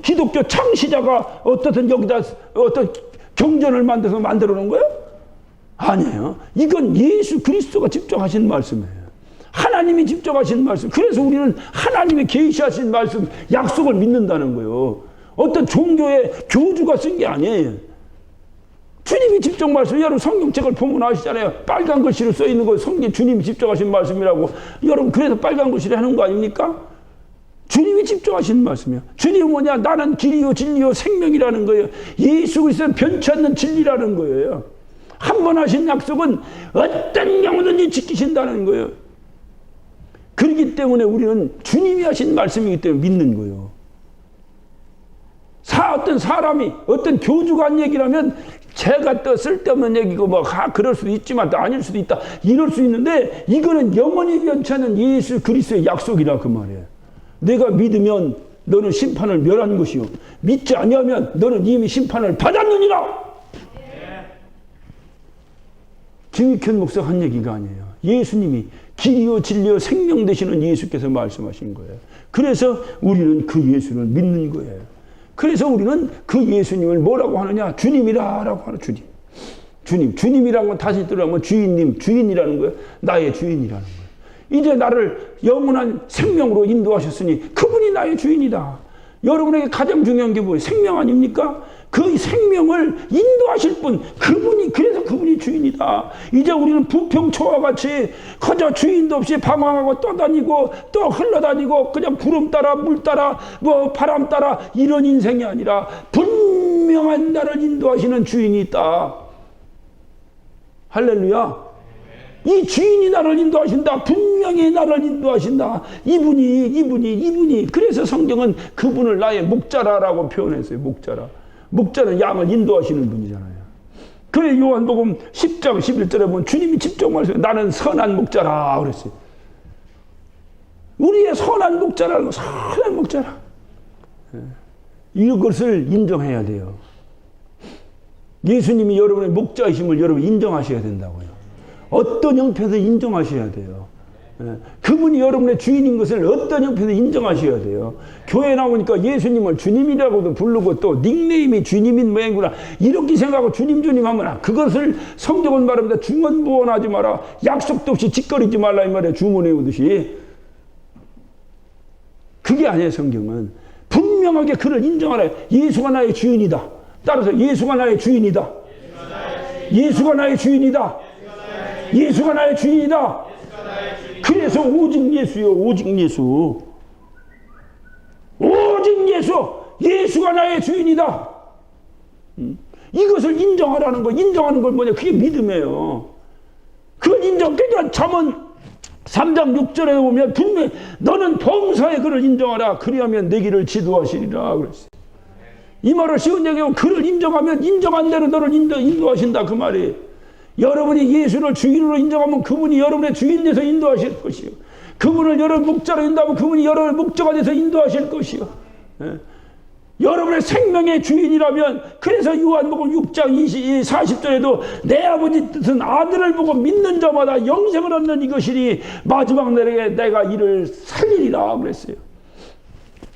기독교 창시자가 여기다 어떤 경전을 만들어 놓은 거예요? 아니에요. 이건 예수 그리스도가 직접 하신 말씀이에요. 하나님이 직접 하신 말씀. 그래서 우리는 하나님이 계시하신 말씀, 약속을 믿는다는 거예요. 어떤 종교의 교주가 쓴 게 아니에요. 주님이 직접 말씀. 여러분 성경책을 보면 아시잖아요. 빨간 글씨로 써 있는 거 성경 주님이 직접 하신 말씀이라고. 여러분 그래서 빨간 글씨로 하는 거 아닙니까? 주님이 직접 하신 말씀이에요. 주님은 뭐냐? 나는 길이요 진리요 생명이라는 거예요. 예수 그리스도는 변치 않는 진리라는 거예요. 한 번 하신 약속은 어떤 경우든지 지키신다는 거예요. 그렇기 때문에 우리는 주님이 하신 말씀이기 때문에 믿는 거예요. 어떤 사람이 어떤 교주가 한 얘기를 하면 제가 또 쓸데없는 얘기고 그럴 수도 있지만 또 아닐 수도 있다 이럴 수 있는데 이거는 영원히 변치 않는 예수 그리스도의 약속이라 그 말이에요. 내가 믿으면 너는 심판을 멸한 것이요 믿지 아니하면 너는 이미 심판을 받았느니라. 김익현 목사가 한 얘기가 아니에요. 예수님이 길이요 진리요 생명 되시는 예수께서 말씀하신 거예요. 그래서 우리는 그 예수를 믿는 거예요. 그래서 우리는 그 예수님을 뭐라고 하느냐? 주님이라고 하는 주님. 주님이라는 건 다시 들어가면 주인이라는 거예요. 나의 주인이라는 거예요. 이제 나를 영원한 생명으로 인도하셨으니 그분이 나의 주인이다. 여러분에게 가장 중요한 게 뭐예요? 생명 아닙니까? 그 생명을 인도하실 분, 그래서 그분이 주인이다. 이제 우리는 부평초와 같이 그저 주인도 없이 방황하고 떠다니고 또 흘러다니고 그냥 구름 따라 물 따라 바람 따라 이런 인생이 아니라 분명한 나를 인도하시는 주인이 있다. 할렐루야. 이 주인이 나를 인도하신다. 분명히 나를 인도하신다. 이분이. 그래서 성경은 그분을 나의 목자라라고 표현했어요. 목자는 양을 인도하시는 분이잖아요. 그래 요한복음 10장 11절에 보면 주님이 직접 말씀해요. 나는 선한 목자라 그랬어요. 우리의 선한 목자라는 거 선한 목자라. 이것을 인정해야 돼요. 예수님이 여러분의 목자이심을 여러분 인정하셔야 된다고요. 어떤 형편에서 인정하셔야 돼요. 그분이 여러분의 주인인 것을 어떤 형편에서 인정하셔야 돼요. 교회 나오니까 예수님을 주님이라고도 부르고 또 닉네임이 주님인 모양이구나 이렇게 생각하고 주님 하면 그것을 성경은 말합니다. 중언부언하지 마라. 약속도 없이 짓거리지 말라 이 말이에요. 주문해오듯이. 그게 아니에요. 성경은 분명하게 그를 인정하라. 예수가 나의 주인이다. 따라서 예수가 나의 주인이다. 예수가 나의 주인이다. 예수가 나의 주인이다. 그래서 오직 예수요. 오직 예수. 예수가 나의 주인이다. 이것을 인정하라는 거. 인정하는 걸 뭐냐? 그게 믿음이에요. 그걸 그러니까 잠언 3장 6절에 보면 분명히 너는 범사에 그를 인정하라. 그리하면 내 길을 지도하시리라 그랬어요. 이 말을 쉬운 얘기하면 그를 인정하면 인정한 대로 너를 인도하신다 그 말이. 여러분이 예수를 주인으로 인정하면 그분이 여러분의 주인 돼서 인도하실 것이요. 그분을 여러분 목자로 인도하면 그분이 여러분의 목자가 돼서 인도하실 것이요. 예. 여러분의 생명의 주인이라면 그래서 요한복음 6장 40절에도 내 아버지 뜻은 아들을 보고 믿는 자마다 영생을 얻는 이것이니 마지막 날에 내가 이를 살리리라 그랬어요.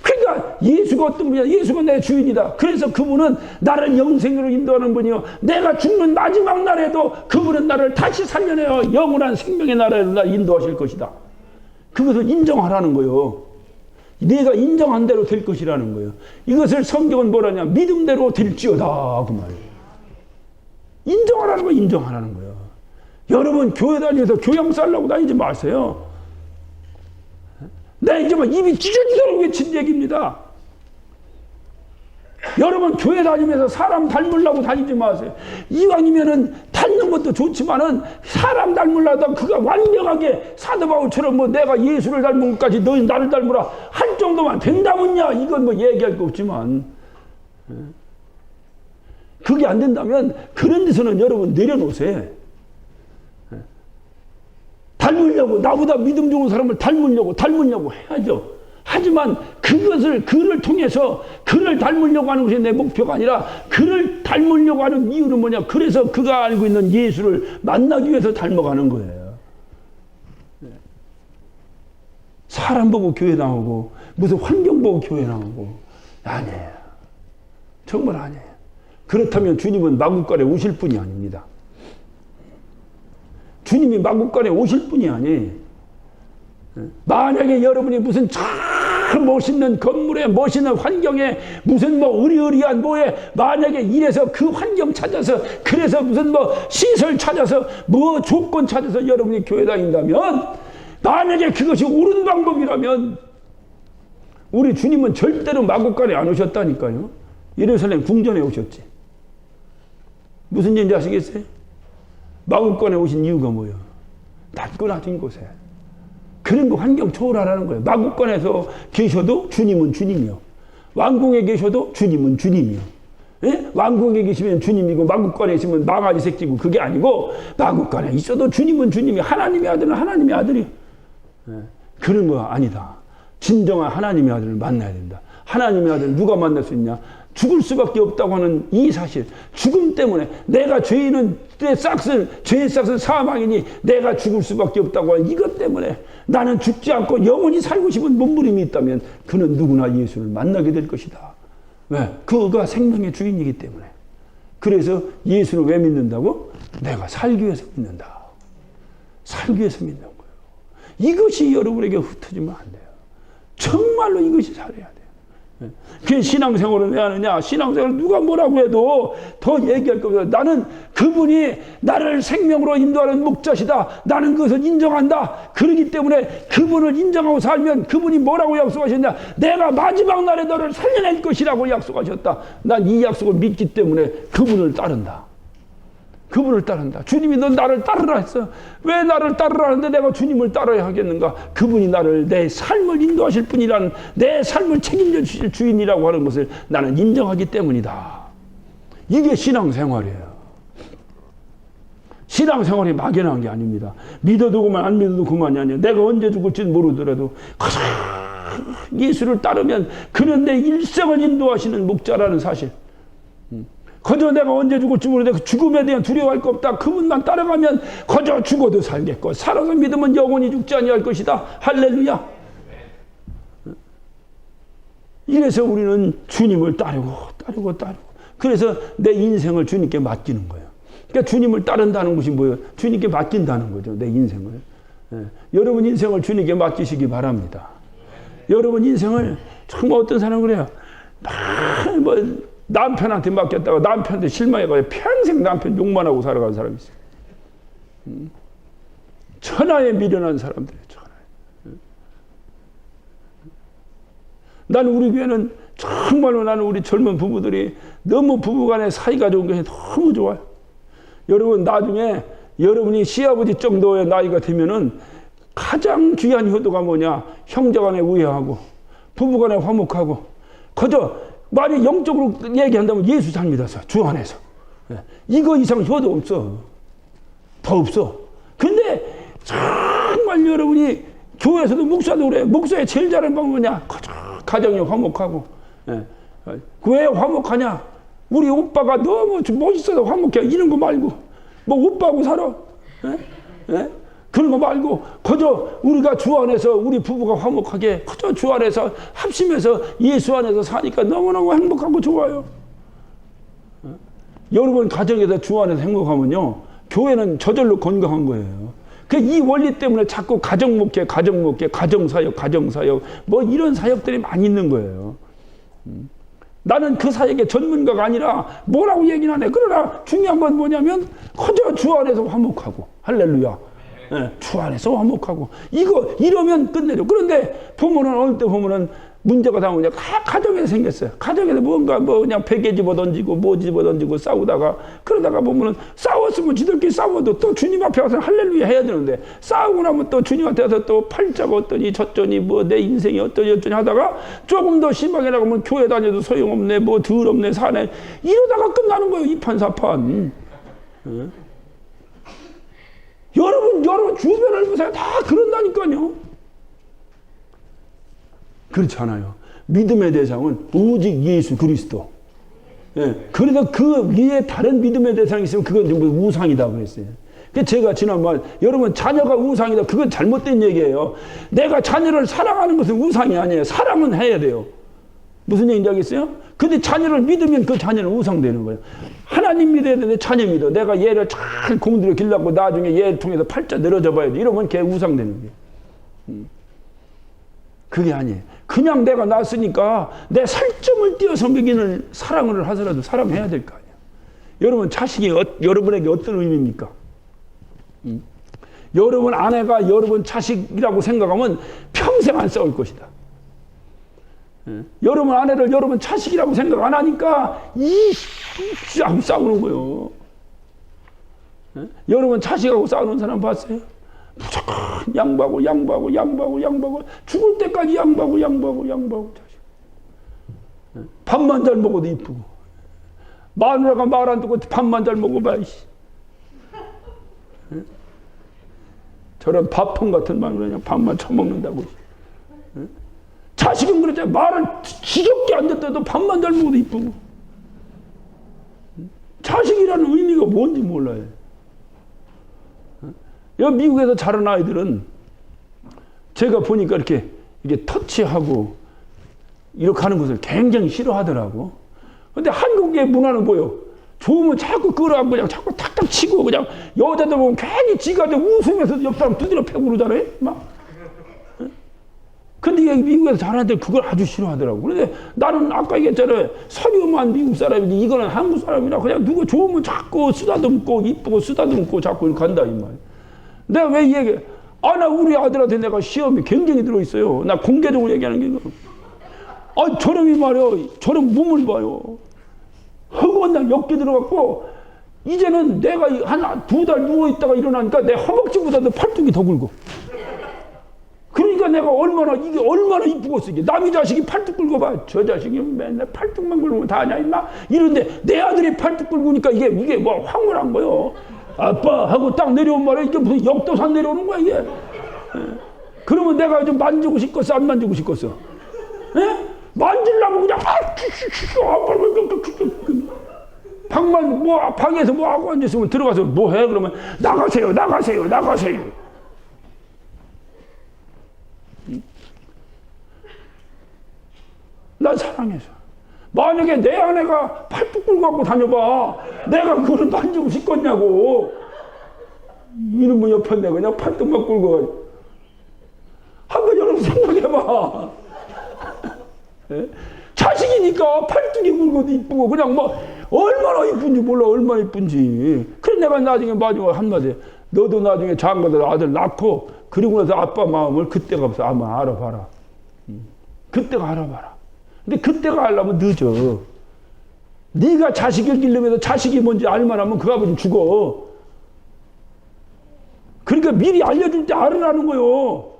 그러니까 예수가 어떤 분이야? 예수가 내 주인이다. 그래서 그분은 나를 영생으로 인도하는 분이요. 내가 죽는 마지막 날에도 그분은 나를 다시 살려내어 영원한 생명의 나라로 날 인도하실 것이다. 그것을 인정하라는 거예요. 내가 인정한 대로 될 것이라는 거예요. 이것을 성경은 뭐라냐? 믿음대로 될지어다 그 말이에요. 인정하라는 거예요. 인정하라는 거예요. 여러분 교회 다니면서 교양 살라고 다니지 마세요. 내 이제 막 입이 찢어지도록 외친 얘기입니다. 여러분 교회 다니면서 사람 닮으려고 다니지 마세요. 이왕이면은 닮는 것도 좋지만은 사람 닮으려다 그가 완벽하게 사도 바울처럼 뭐 내가 예수를 닮은 것까지 너희 나를 닮으라 할 정도만 된다면야 이건 뭐 얘기할 거 없지만 그게 안 된다면 그런 데서는 여러분 내려놓으세요. 닮으려고 나보다 믿음 좋은 사람을 닮으려고 해야죠. 하지만 그를 통해서 그를 닮으려고 하는 것이 내 목표가 아니라 그를 닮으려고 하는 이유는 뭐냐? 그래서 그가 알고 있는 예수를 만나기 위해서 닮아가는 거예요. 사람 보고 교회 나오고 무슨 환경 보고 교회 나오고 아니에요. 정말 아니에요. 그렇다면 주님은 마구간에 오실 분이 아닙니다. 주님이 마구간에 오실 분이 아니에요. 만약에 여러분이 무슨 참 멋있는 건물에 멋있는 환경에 무슨 뭐 의리의리한 뭐에 만약에 이래서 그 환경 찾아서 그래서 무슨 뭐 시설 찾아서 뭐 조건 찾아서 여러분이 교회 다닌다면 만약에 그것이 옳은 방법이라면 우리 주님은 절대로 마구간에 안 오셨다니까요. 예루살렘 궁전에 오셨지. 무슨 일인지 아시겠어요? 마구간에 오신 이유가 뭐예요? 낮고 낮은 곳에 그런 거 환경 초월하라는 거예요. 마구간에서 계셔도 주님은 주님이요. 왕궁에 계셔도 주님은 주님이요. 예? 왕궁에 계시면 주님이고 마구간에 있으면 망아지 새끼고 그게 아니고 마구간에 있어도 주님은 주님이 하나님의 아들은 하나님의 아들이요. 예. 그런 거 아니다. 진정한 하나님의 아들을 만나야 된다. 하나님의 아들을 누가 만날 수 있냐? 죽을 수밖에 없다고 하는 이 사실. 죽음 때문에 내가 죄의 싹은 사망이니 내가 죽을 수밖에 없다고 하는 이것 때문에 나는 죽지 않고 영원히 살고 싶은 몸부림이 있다면 그는 누구나 예수를 만나게 될 것이다. 왜? 그가 생명의 주인이기 때문에. 그래서 예수를 왜 믿는다고? 내가 살기 위해서 믿는다. 살기 위해서 믿는 거예요. 이것이 여러분에게 흩어지면 안 돼요. 정말로 이것이 살아야 돼요. 그 신앙생활을 왜 하느냐? 신앙생활을 누가 뭐라고 해도 더 얘기할 겁니다. 나는 그분이 나를 생명으로 인도하는 목자시다. 나는 그것을 인정한다. 그렇기 때문에 그분을 인정하고 살면 그분이 뭐라고 약속하셨냐? 내가 마지막 날에 너를 살려낼 것이라고 약속하셨다. 난 이 약속을 믿기 때문에 그분을 따른다. 그분을 따른다. 주님이 넌 나를 따르라 했어. 왜 나를 따르라 하는데 내가 주님을 따라야 하겠는가? 그분이 나를 내 삶을 인도하실 분이라는 내 삶을 책임져 주실 주인이라고 하는 것을 나는 인정하기 때문이다. 이게 신앙생활이에요. 신앙생활이 막연한 게 아닙니다. 믿어도 그만 안 믿어도 그만이 아니에요. 내가 언제 죽을지는 모르더라도 예수를 따르면 그는 내 일생을 인도하시는 목자라는 사실. 거저 내가 언제 죽을지 모르는데 죽음에 대한 두려워할 거 없다. 그분만 따라가면 거저 죽어도 살겠고 살아서 믿으면 영원히 죽지 아니할 것이다. 할렐루야. 이래서 우리는 주님을 따르고 그래서 내 인생을 주님께 맡기는 거예요. 그러니까 주님을 따른다는 것이 뭐예요? 주님께 맡긴다는 거죠. 내 인생을. 여러분 인생을 주님께 맡기시기 바랍니다. 여러분 인생을 정말 어떤 사람은 그래요. 남편한테 맡겼다가 남편한테 실망해가지고 평생 남편 욕만 하고 살아가는 사람이 있어요. 천하에 미련한 사람들이에요. 천하에. 나는 우리 교회는 정말로 나는 우리 젊은 부부들이 너무 부부간의 사이가 좋은 것이 너무 좋아요. 여러분 나중에 여러분이 시아버지 정도의 나이가 되면은 가장 귀한 효도가 뭐냐? 형제간에 우애하고 부부간에 화목하고 거저 만약 영적으로 얘기한다면 예수 잘 믿어서 주 안에서 이거 이상 효도 없어. 더 없어. 근데 정말 여러분이 교회에서도 목사도 그래. 목사의 제일 잘하는 방법은 뭐냐? 가정이 화목하고. 왜 화목하냐? 우리 오빠가 너무 멋있어서 화목해. 이런 거 말고. 뭐 오빠하고 살아? 그런 거 말고 그저 우리가 주 안에서 우리 부부가 화목하게 그저 주 안에서 합심해서 예수 안에서 사니까 너무너무 행복하고 좋아요. 여러분 가정에서 주 안에서 행복하면요 교회는 저절로 건강한 거예요. 이 원리 때문에 자꾸 가정목회, 가정사역 뭐 이런 사역들이 많이 있는 거예요. 나는 그 사역의 전문가가 아니라 뭐라고 얘기는 안 해. 그러나 중요한 건 뭐냐면 그저 주 안에서 화목하고 할렐루야. 주 안에서 화목하고 이러면 끝내죠. 그런데 보면은 어느 때 보면은 문제가 다 뭐냐 가정에서 생겼어요. 가정에서 뭔가 뭐 그냥 베개 집어 던지고 뭐 집어 던지고 싸우다가 그러다가 보면은 싸웠으면 지들끼리 싸워도 또 주님 앞에 와서 할렐루야 해야 되는데 싸우고 나면 또 주님한테 와서 또 팔자가 어떠니 저쩌니 뭐 내 인생이 어떠니 어쩌니 하다가 조금 더 심하게 나가면 교회 다녀도 소용없네 뭐 더럽네 사네 이러다가 끝나는 거예요. 이판사판. 여러분 주변을 보세요. 다 그런다니까요. 그렇지 않아요. 믿음의 대상은 오직 예수 그리스도. 그래서 그 위에 다른 믿음의 대상이 있으면 그건 전부 우상이다 그랬어요. 제가 지난번 여러분 자녀가 우상이다. 그건 잘못된 얘기예요. 내가 자녀를 사랑하는 것은 우상이 아니에요. 사랑은 해야 돼요. 무슨 얘기인지 알겠어요? 근데 자녀를 믿으면 그 자녀는 우상되는 거예요. 하나님 믿어야 되는데 자녀 믿어. 내가 얘를 잘 공들여 길러고 나중에 얘를 통해서 팔자 늘어져 봐야 돼. 이러면 걔 우상되는 거예요. 그게 아니에요. 그냥 내가 낳았으니까 내 살점을 띄어서 먹이는 사랑을 하더라도 사랑해야 될 거 아니에요. 여러분 자식이 여러분에게 어떤 의미입니까? 여러분 아내가 여러분 자식이라고 생각하면 평생 안 싸울 것이다. 여러분 아내를 여러분 자식이라고 생각 안 하니까 하고 싸우는 거예요. 여러분 자식하고 싸우는 사람 봤어요? 무조건 양보하고 죽을 때까지 양보하고 자식. 밥만 잘 먹어도 이쁘고 마누라가 말 안 듣고 밥만 잘 먹어봐. 저런 밥통 같은 마누라 그냥 밥만 처먹는다고. 자식은 그렇잖아요. 말을 지겹게 안 듣더라도 밥만 잘 먹어도 이쁘고. 자식이라는 의미가 뭔지 몰라요. 여기 미국에서 자란 아이들은 제가 보니까 이렇게 터치하고 이렇게 하는 것을 굉장히 싫어하더라고. 근데 한국의 문화는 뭐요? 좋으면 자꾸 끌어안고 그냥 자꾸 탁탁 치고 그냥 여자들 보면 괜히 지가 웃으면서 옆 사람 두드려 패고 그러잖아요. 막. 근데 미국에서 자란 애들 그걸 아주 싫어하더라고. 그런데 나는 아까 얘기했잖아요. 서류만 미국 사람인데 이거는 한국 사람이라 그냥 누구 좋으면 자꾸 쓰다듬고 이쁘고 쓰다듬고 자꾸 이렇게 간다 이 말이야. 내가 왜 이 얘기해? 나 우리 아들한테 내가 시험이 굉장히 들어있어요. 나 공개적으로 얘기하는 게 이거. 저놈이 말이야. 저런 몸을 봐요. 허구한 날 엮여 들어갔고, 이제는 내가 한 2달 누워있다가 일어나니까 내 허벅지보다도 팔뚝이 더 굵어. 그러니까 내가 이게 얼마나 이쁘겠어. 이게 남의 자식이 팔뚝 굵어봐. 저 자식이 맨날 팔뚝만 굵으면 다 하냐, 임마? 이런데 내 아들이 팔뚝 굵으니까 이게 뭐 황홀한 거요. 아빠 하고 딱 내려온 말에 이게 무슨 역도산 내려오는 거야 이게. 그러면 내가 좀 만지고 싶겠어 안 만지고 싶겠어? 만지려고 그냥 방만 뭐 방에서 뭐 하고 앉았으면 들어가서 뭐 해? 그러면 나가세요. 난 사랑해서. 만약에 내 아내가 팔뚝 꿇고 갖고 다녀봐. 내가 그걸 만지고 싶겠냐고. 이놈의 옆에 내가 그냥 팔뚝만 꿇고. 한번 여러분 생각해봐. 자식이니까 팔뚝이 굵어도 이쁘고 그냥 뭐 얼마나 이쁜지 몰라. 얼마나 이쁜지. 그래 내가 나중에 마지막에 한마디. 너도 나중에 장가들 아들 낳고 그리고 나서 아빠 마음을 그때 가서 아마 알아봐라. 그때가 알아봐라. 근데 그때가 알려면 늦어. 네가 자식을 기르면서 자식이 뭔지 알만 하면 그 아버지 죽어. 그러니까 미리 알려줄 때 알으라는 거요.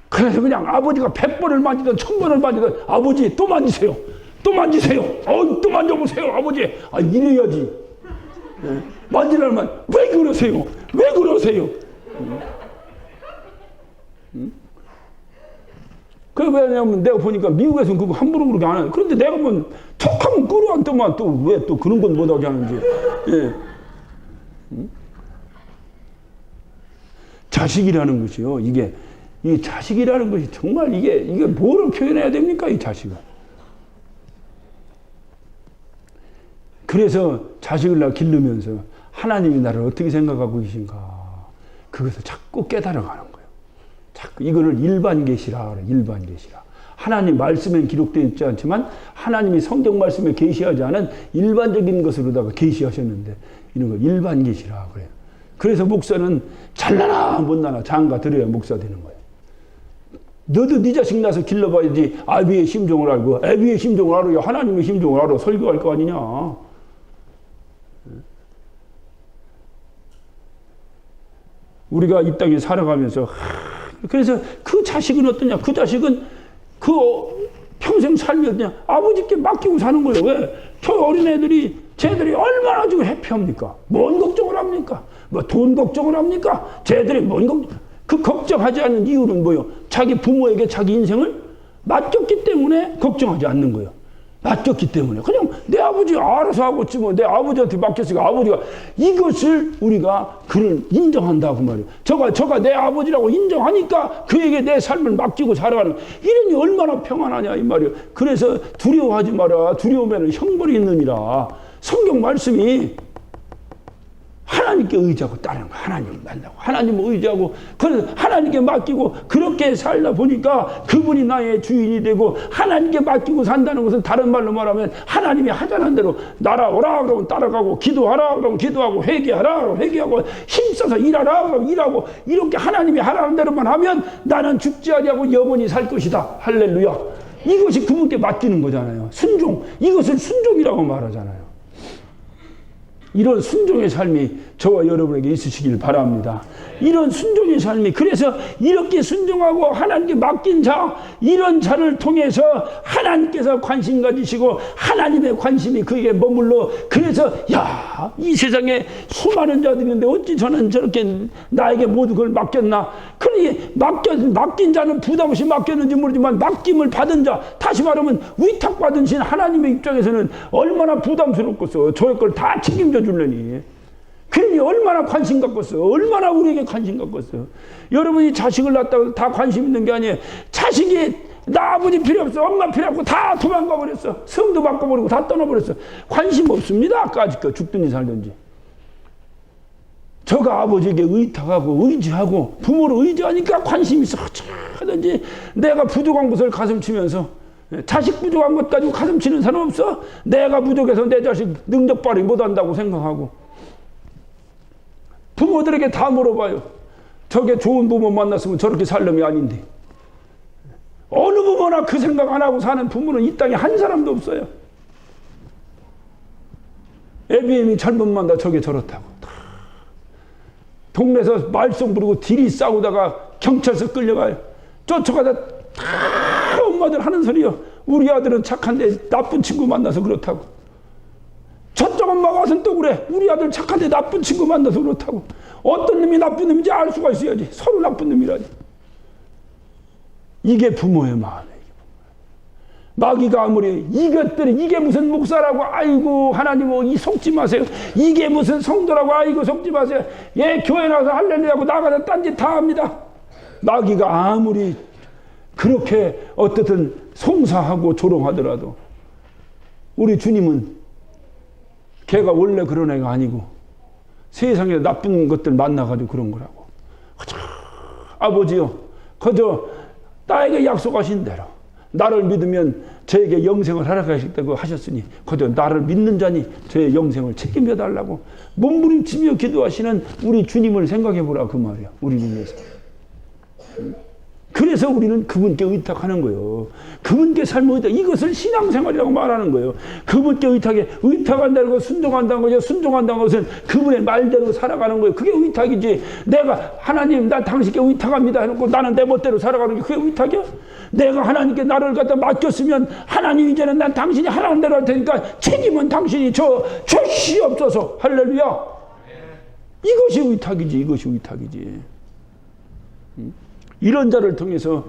그래서 그냥 아버지가 100번을 만지든 1000번을 만지든 아버지 또 만지세요. 또 만지세요. 또 만져보세요, 아버지. 이래야지. 만지려면 왜 그러세요? 왜 그러세요? 왜냐면 내가 보니까 미국에서는 그거 함부로 그렇게 안 해요. 그런데 내가 뭐 톡하면 끌어안더만 또 왜 또 그런 건 못하게 하는지. 예. 자식이라는 것이요. 이 자식이라는 것이 정말 이게 뭐를 표현해야 됩니까? 이 자식은. 그래서 자식을 나 기르면서 하나님이 나를 어떻게 생각하고 계신가. 그것을 자꾸 깨달아가는 거예요. 자꾸 이거를 일반 계시라 그래. 일반 계시라. 하나님 말씀엔 기록되어 있지 않지만 하나님이 성경 말씀에 계시하지 않은 일반적인 것으로다가 계시하셨는데 이런 거 일반 계시라 그래요. 그래서 목사는 잘나나 못나나 장가 들어야 목사 되는 거예요. 너도 네 자식 나서 길러봐야지. 아비의 심정을 알고 애비의 심정을 알아야 하나님의 심정을 알아 설교할 거 아니냐. 우리가 이 땅에 살아가면서 그래서 그 자식은 어떠냐. 그 자식은 그 평생 삶이 어떠냐. 아버지께 맡기고 사는 거예요. 왜? 저 어린애들이 쟤들이 얼마나 지금 해피합니까? 뭔 걱정을 합니까? 뭐 돈 걱정을 합니까? 쟤들이 뭔 걱정? 그 걱정하지 않는 이유는 뭐예요? 자기 부모에게 자기 인생을 맡겼기 때문에 걱정하지 않는 거예요. 맡겼기 때문에. 그냥 내 아버지 알아서 하고지 뭐 내 아버지한테 맡겼으니까 아버지가 이것을 우리가 그를 인정한다고 말이에요. 저가 내 아버지라고 인정하니까 그에게 내 삶을 맡기고 살아가는 이러니 얼마나 평안하냐 이 말이에요. 그래서 두려워하지 마라. 두려우면 형벌이 있느니라. 성경 말씀이 하나님께 의지하고 따르는 거야. 하나님을 만나고 하나님을 의지하고 그래서 하나님께 맡기고 그렇게 살다 보니까 그분이 나의 주인이 되고 하나님께 맡기고 산다는 것은 다른 말로 말하면 하나님이 하자는 대로 날아오라 그러면 따라가고 기도하라 그러면 기도하고 회개하라 그러면 회개하고 힘써서 일하라 그러면 일하고 이렇게 하나님이 하라는 대로만 하면 나는 죽지 아니하고 영원히 살 것이다. 할렐루야. 이것이 그분께 맡기는 거잖아요. 순종. 이것을 순종이라고 말하잖아요. 이런 순종의 삶이 저와 여러분에게 있으시길 바랍니다. 이런 순종의 삶이 그래서 이렇게 순종하고 하나님께 맡긴 자 이런 자를 통해서 하나님께서 관심 가지시고 하나님의 관심이 그에게 머물러 그래서 야, 이 세상에 수많은 자들이 있는데 어찌 저는 저렇게 나에게 모두 그걸 맡겼나. 그러니 맡긴 자는 부담 없이 맡겼는지 모르지만 맡김을 받은 자 다시 말하면 위탁받은 신 하나님의 입장에서는 얼마나 부담스럽겠어. 저의 걸 다 책임져 줄래니. 그러니 얼마나 관심 갖겠어. 얼마나 우리에게 관심 갖겠어. 여러분이 자식을 낳았다고 다 관심 있는 게 아니에요. 자식이 나 아버지 필요 없어. 엄마 필요 없고 다 도망가 버렸어. 성도 바꿔버리고 다 떠나버렸어. 관심 없습니다. 아까짓 거 죽든지 살든지. 저가 아버지에게 의탁하고 의지하고 부모를 의지하니까 관심이 있어. 하든지 내가 부족한 것을 가슴 치면서 자식 부족한 것 가지고 가슴 치는 사람 없어? 내가 부족해서 내 자식 능력 발휘 못한다고 생각하고 부모들에게 다 물어봐요. 저게 좋은 부모 만났으면 저렇게 살 놈이 아닌데 어느 부모나 그 생각 안 하고 사는 부모는 이 땅에 한 사람도 없어요. 애비애미 잘못 만나 저게 저렇다고 동네에서 말썽 부르고 딜이 싸우다가 경찰서 끌려가요. 쫓아가다 다 엄마들 하는 소리요. 우리 아들은 착한데 나쁜 친구 만나서 그렇다고. 저쪽 엄마가 와서는 또 그래. 우리 아들 착한데 나쁜 친구 만나서 그렇다고. 어떤 놈이 나쁜 놈인지 알 수가 있어야지. 서로 나쁜 놈이라니. 이게 부모의 마음이에요. 마귀가 아무리 이것들이 이게 무슨 목사라고 아이고 하나님 이 속지 마세요. 이게 무슨 성도라고 아이고 속지 마세요. 예 교회 나와서 할렐루야고 나가서 딴짓 다 합니다. 마귀가 아무리 그렇게 어떻든 송사하고 조롱하더라도 우리 주님은 걔가 원래 그런 애가 아니고 세상에 나쁜 것들 만나가지고 그런 거라고. 아버지요 그저 나에게 약속하신 대로 나를 믿으면 저에게 영생을 허락하시겠다고 하셨으니 그저 나를 믿는 자니 저의 영생을 책임져 달라고 몸부림치며 기도하시는 우리 주님을 생각해 보라 그 말이야. 우리 위해서. 그래서 우리는 그분께 의탁하는 거예요. 그분께 삶을 의탁, 이것을 신앙생활이라고 말하는 거예요. 그분께 의탁한다는 것, 순종한다는 거죠. 순종한다는 것은 그분의 말대로 살아가는 거예요. 그게 의탁이지. 내가 하나님, 나 당신께 의탁합니다 해놓고 나는 내 멋대로 살아가는 게 그게 의탁이야? 내가 하나님께 나를 갖다 맡겼으면 하나님 이제는 난 당신이 하라는 대로 할 테니까 책임은 당신이 주시옵소서. 할렐루야. 이것이 의탁이지. 이것이 의탁이지. 이런 자를 통해서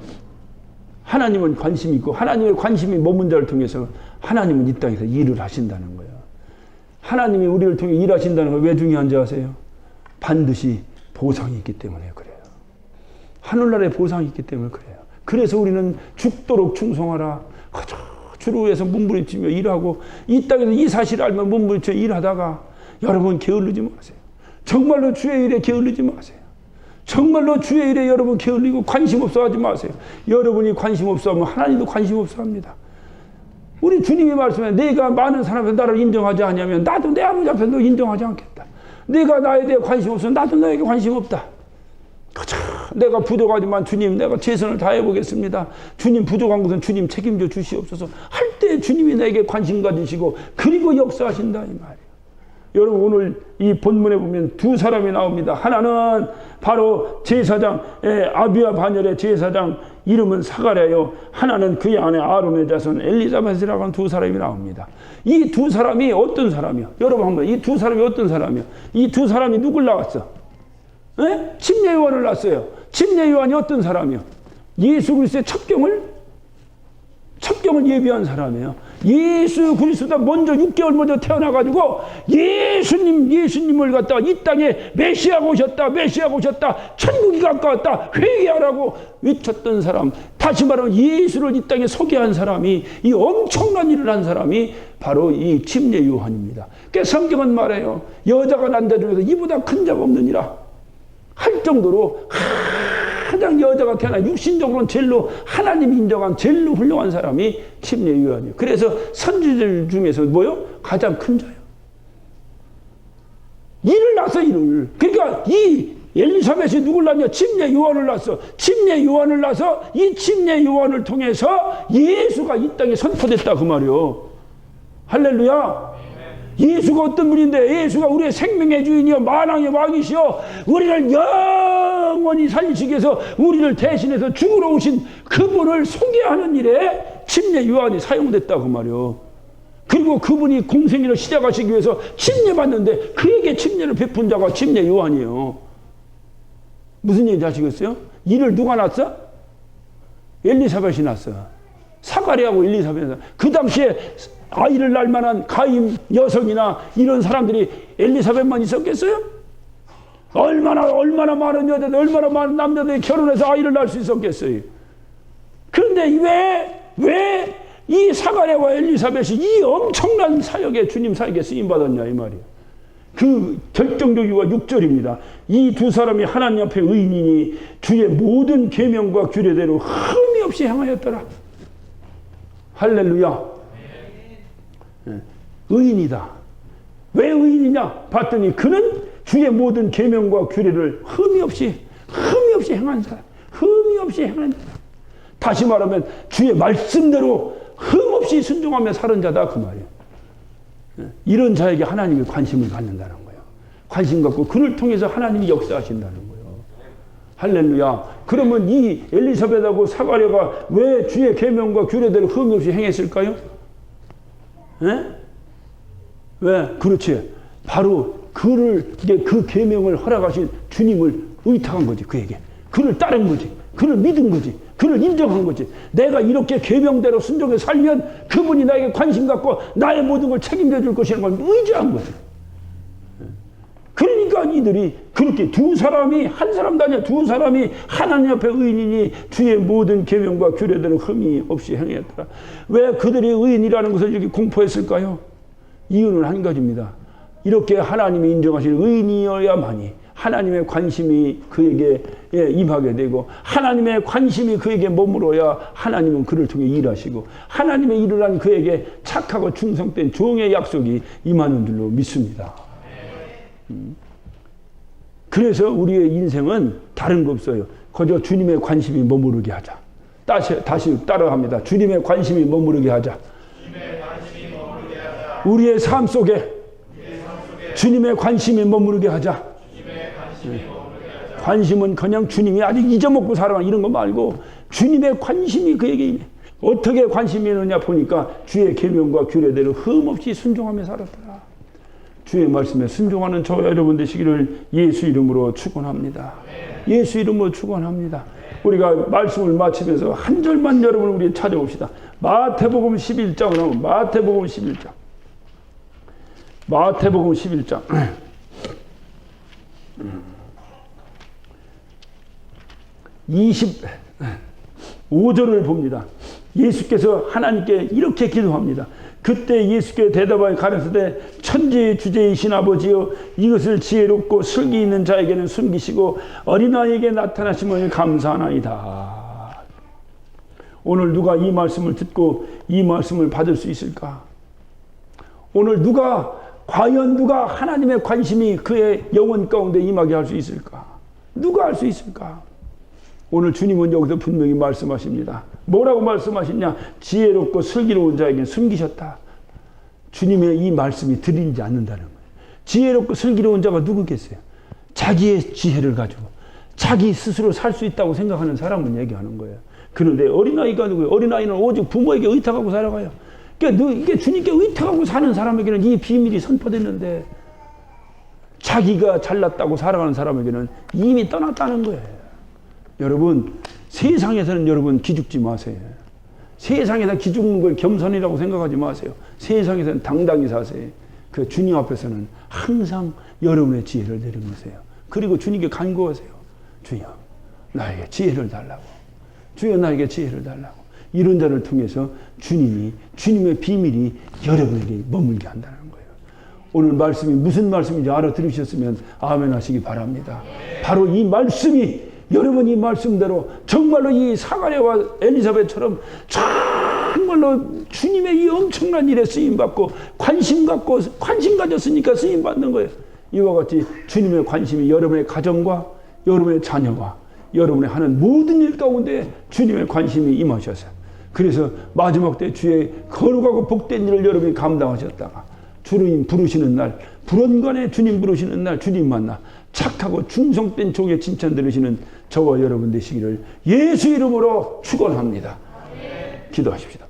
하나님은 관심이 있고 하나님의 관심이 머문 자를 통해서 하나님은 이 땅에서 일을 하신다는 거예요. 하나님이 우리를 통해 일하신다는 건 왜 중요한지 아세요? 반드시 보상이 있기 때문에 그래요. 하늘나라에 보상이 있기 때문에 그래요. 그래서 우리는 죽도록 충성하라. 주를 위해서 몸부림치며 일하고 이 땅에서 이 사실을 알면 몸부림치며 일하다가 여러분 게을르지 마세요. 정말로 주의 일에 게을르지 마세요. 정말로 주의 일에 여러분 게을리고 관심 없어 하지 마세요. 여러분이 관심 없어 하면 하나님도 관심 없어 합니다. 우리 주님이 말씀해 내가 많은 사람에서 나를 인정하지 않으면 나도 내 아버지 앞에서 인정하지 않겠다. 내가 나에 대해 관심 없으면 나도 너에게 관심 없다. 내가 부족하지만 주님 내가 최선을 다해보겠습니다. 주님 부족한 것은 주님 책임져 주시옵소서 할 때 주님이 내게 관심 가지시고 그리고 역사하신다 이 말이에요. 여러분 오늘 이 본문에 보면 두 사람이 나옵니다. 하나는 바로 제사장 아비와 바녀의 제사장 이름은 사가랴요. 하나는 그의 아내 아론의 자손 엘리사벳이라고 하는 두 사람이 나옵니다. 이 두 사람이 어떤 사람이요? 여러분 한번 이 두 사람이 어떤 사람이요? 이 두 사람이 누굴 낳았어? 침례 요한을 낳았어요. 침례 요한이 어떤 사람이요? 예수 그리스도의 첩경을 예비한 사람이에요. 예수 그리스도가 먼저 6개월 먼저 태어나가지고 예수님을 갖다가 이 땅에 메시아가 오셨다. 천국이 가까웠다. 회개하라고 외쳤던 사람. 다시 말하면 예수를 이 땅에 소개한 사람이 이 엄청난 일을 한 사람이 바로 이 침례 요한입니다. 그러니까 성경은 말해요. 여자가 난 자 중에서 이보다 큰 자가 없느니라 할 정도로 가장 여자가 태어나 육신적으로는 제일로 하나님이 인정한 제일로 훌륭한 사람이 침례 요한이에요. 그래서 선지자들 중에서 뭐요? 가장 큰 자예요. 일을 낳았어 일을. 그러니까 이 엘리사벳이 누굴 낳냐? 침례 요한을 낳았어. 침례 요한을 낳아서 이 침례 요한을 통해서 예수가 이 땅에 선포됐다 그 말이요. 할렐루야. 예수가 어떤 분인데 예수가 우리의 생명의 주인이요 만왕의 왕이시여 우리를 영원히 살리시기 위해서 우리를 대신해서 죽으러 오신 그분을 소개하는 일에 침례 요한이 사용됐다 그 말이요. 그리고 그분이 공생애를 시작하시기 위해서 침례받는데 그에게 침례를 베푼 자가 침례 요한이에요. 무슨 얘기인지 아시겠어요? 이를 누가 낳았어? 엘리사벳이 낳았어. 사가랴하고 엘리사벳이. 그 당시에 아이를 낳을 만한 가임 여성이나 이런 사람들이 엘리사벳만 있었겠어요? 얼마나 많은 여자들, 얼마나 많은 남자들이 결혼해서 아이를 낳을 수 있었겠어요? 그런데 왜 이 사가랴와 엘리사벳이 이 엄청난 사역에 주님 사역에 쓰임받았냐 이 말이에요. 그 결정적 이유가 6절입니다. 이 두 사람이 하나님 앞에 의인이니 주의 모든 계명과 규례대로 흠이 없이 행하였더라. 할렐루야. 의인이다. 왜 의인이냐? 봤더니 그는 주의 모든 계명과 규례를 흠이 없이 행한 사람. 흠이 없이 행한 자다. 다시 말하면 주의 말씀대로 흠 없이 순종하며 사는 자다 그 말이에요. 이런 자에게 하나님이 관심을 갖는다는 거예요. 관심 갖고 그를 통해서 하나님이 역사하신다는 거예요. 할렐루야. 그러면 이 엘리사벳하고 사가랴가 왜 주의 계명과 규례대로 흠이 없이 행했을까요? 왜? 그렇지. 바로 그 계명을 허락하신 주님을 의탁한 거지 그에게. 그를 따른 거지. 그를 믿은 거지. 그를 인정한 거지. 내가 이렇게 계명대로 순종해 살면 그분이 나에게 관심 갖고 나의 모든 걸 책임져 줄 것이라는 걸 의지한 거지. 그러니까 이들이 그렇게 두 사람이 한 사람도 아니야. 두 사람이 하나님 앞에 의인이니 주의 모든 계명과 규례대로 흠이 없이 행했더라. 왜 그들이 의인이라는 것을 이렇게 공포했을까요? 이유는 한 가지입니다. 이렇게 하나님이 인정하신 의인이어야만이 하나님의 관심이 그에게 임하게 되고 하나님의 관심이 그에게 머물어야 하나님은 그를 통해 일하시고 하나님의 일을 한 그에게 착하고 충성된 종의 약속이 임하는 줄로 믿습니다. 그래서 우리의 인생은 다른 거 없어요. 그저 주님의 관심이 머무르게 하자. 다시 따라합니다. 주님의 관심이 머무르게 하자. 우리의 삶 속에 주님의 관심이 머무르게 하자. 관심은 그냥 주님이 아직 잊어먹고 살아가 이런 거 말고 주님의 관심이 그에게 있네. 어떻게 관심이 있느냐 보니까 주의 계명과 규례대로 흠없이 순종하며 살았더라. 주의 말씀에 순종하는 저와 여러분 되시기를 예수 이름으로 축원합니다. 예수 이름으로 축원합니다. 우리가 말씀을 마치면서 한 절만 여러분 우리 찾아봅시다. 마태복음 11장을 하면 마태복음 11장. 마태복음 11장. 25절을 봅니다. 예수께서 하나님께 이렇게 기도합니다. 그때 예수께 대답하여 가르치되 천지의 주제이신 아버지여 이것을 지혜롭고 슬기 있는 자에게는 숨기시고 어린아이에게 나타나심을 감사하나이다. 오늘 누가 이 말씀을 듣고 이 말씀을 받을 수 있을까? 오늘 과연 누가 하나님의 관심이 그의 영혼 가운데 임하게 할 수 있을까? 누가 할 수 있을까? 오늘 주님은 여기서 분명히 말씀하십니다. 뭐라고 말씀하시냐? 지혜롭고 슬기로운 자에게 숨기셨다. 주님의 이 말씀이 들리지 않는다는 거예요. 지혜롭고 슬기로운 자가 누구겠어요? 자기의 지혜를 가지고 자기 스스로 살 수 있다고 생각하는 사람은 얘기하는 거예요. 그런데 어린아이가 누구예요? 어린아이는 오직 부모에게 의탁하고 살아가요. 그러니까 이게 주님께 의탁하고 사는 사람에게는 이 비밀이 선포됐는데 자기가 잘났다고 살아가는 사람에게는 이미 떠났다는 거예요. 여러분, 세상에서는 여러분 기죽지 마세요. 세상에서 기죽는 걸 겸손이라고 생각하지 마세요. 세상에서는 당당히 사세요. 그 주님 앞에서는 항상 여러분의 지혜를 내려놓으세요. 그리고 주님께 간구하세요. 주여, 나에게 지혜를 달라고. 주여, 나에게 지혜를 달라고. 이런 자를 통해서 주님의 비밀이 여러분에게 머물게 한다는 거예요. 오늘 말씀이 무슨 말씀인지 알아들으셨으면 아멘 하시기 바랍니다. 바로 이 말씀이 여러분 이 말씀대로 정말로 이 사가랴와 엘리사벳처럼 정말로 주님의 이 엄청난 일에 쓰임받고 관심 가졌으니까 쓰임받는 거예요. 이와 같이 주님의 관심이 여러분의 가정과 여러분의 자녀와 여러분의 하는 모든 일 가운데 주님의 관심이 임하셨어요. 그래서 마지막 때 주의 거룩하고 복된 일을 여러분이 감당하셨다가 주님 부르시는 날, 불언간에 주님 부르시는 날 주님 만나 착하고 충성된 종의 칭찬 들으시는 저와 여러분 되시기를 예수 이름으로 축원합니다. 기도하십시다.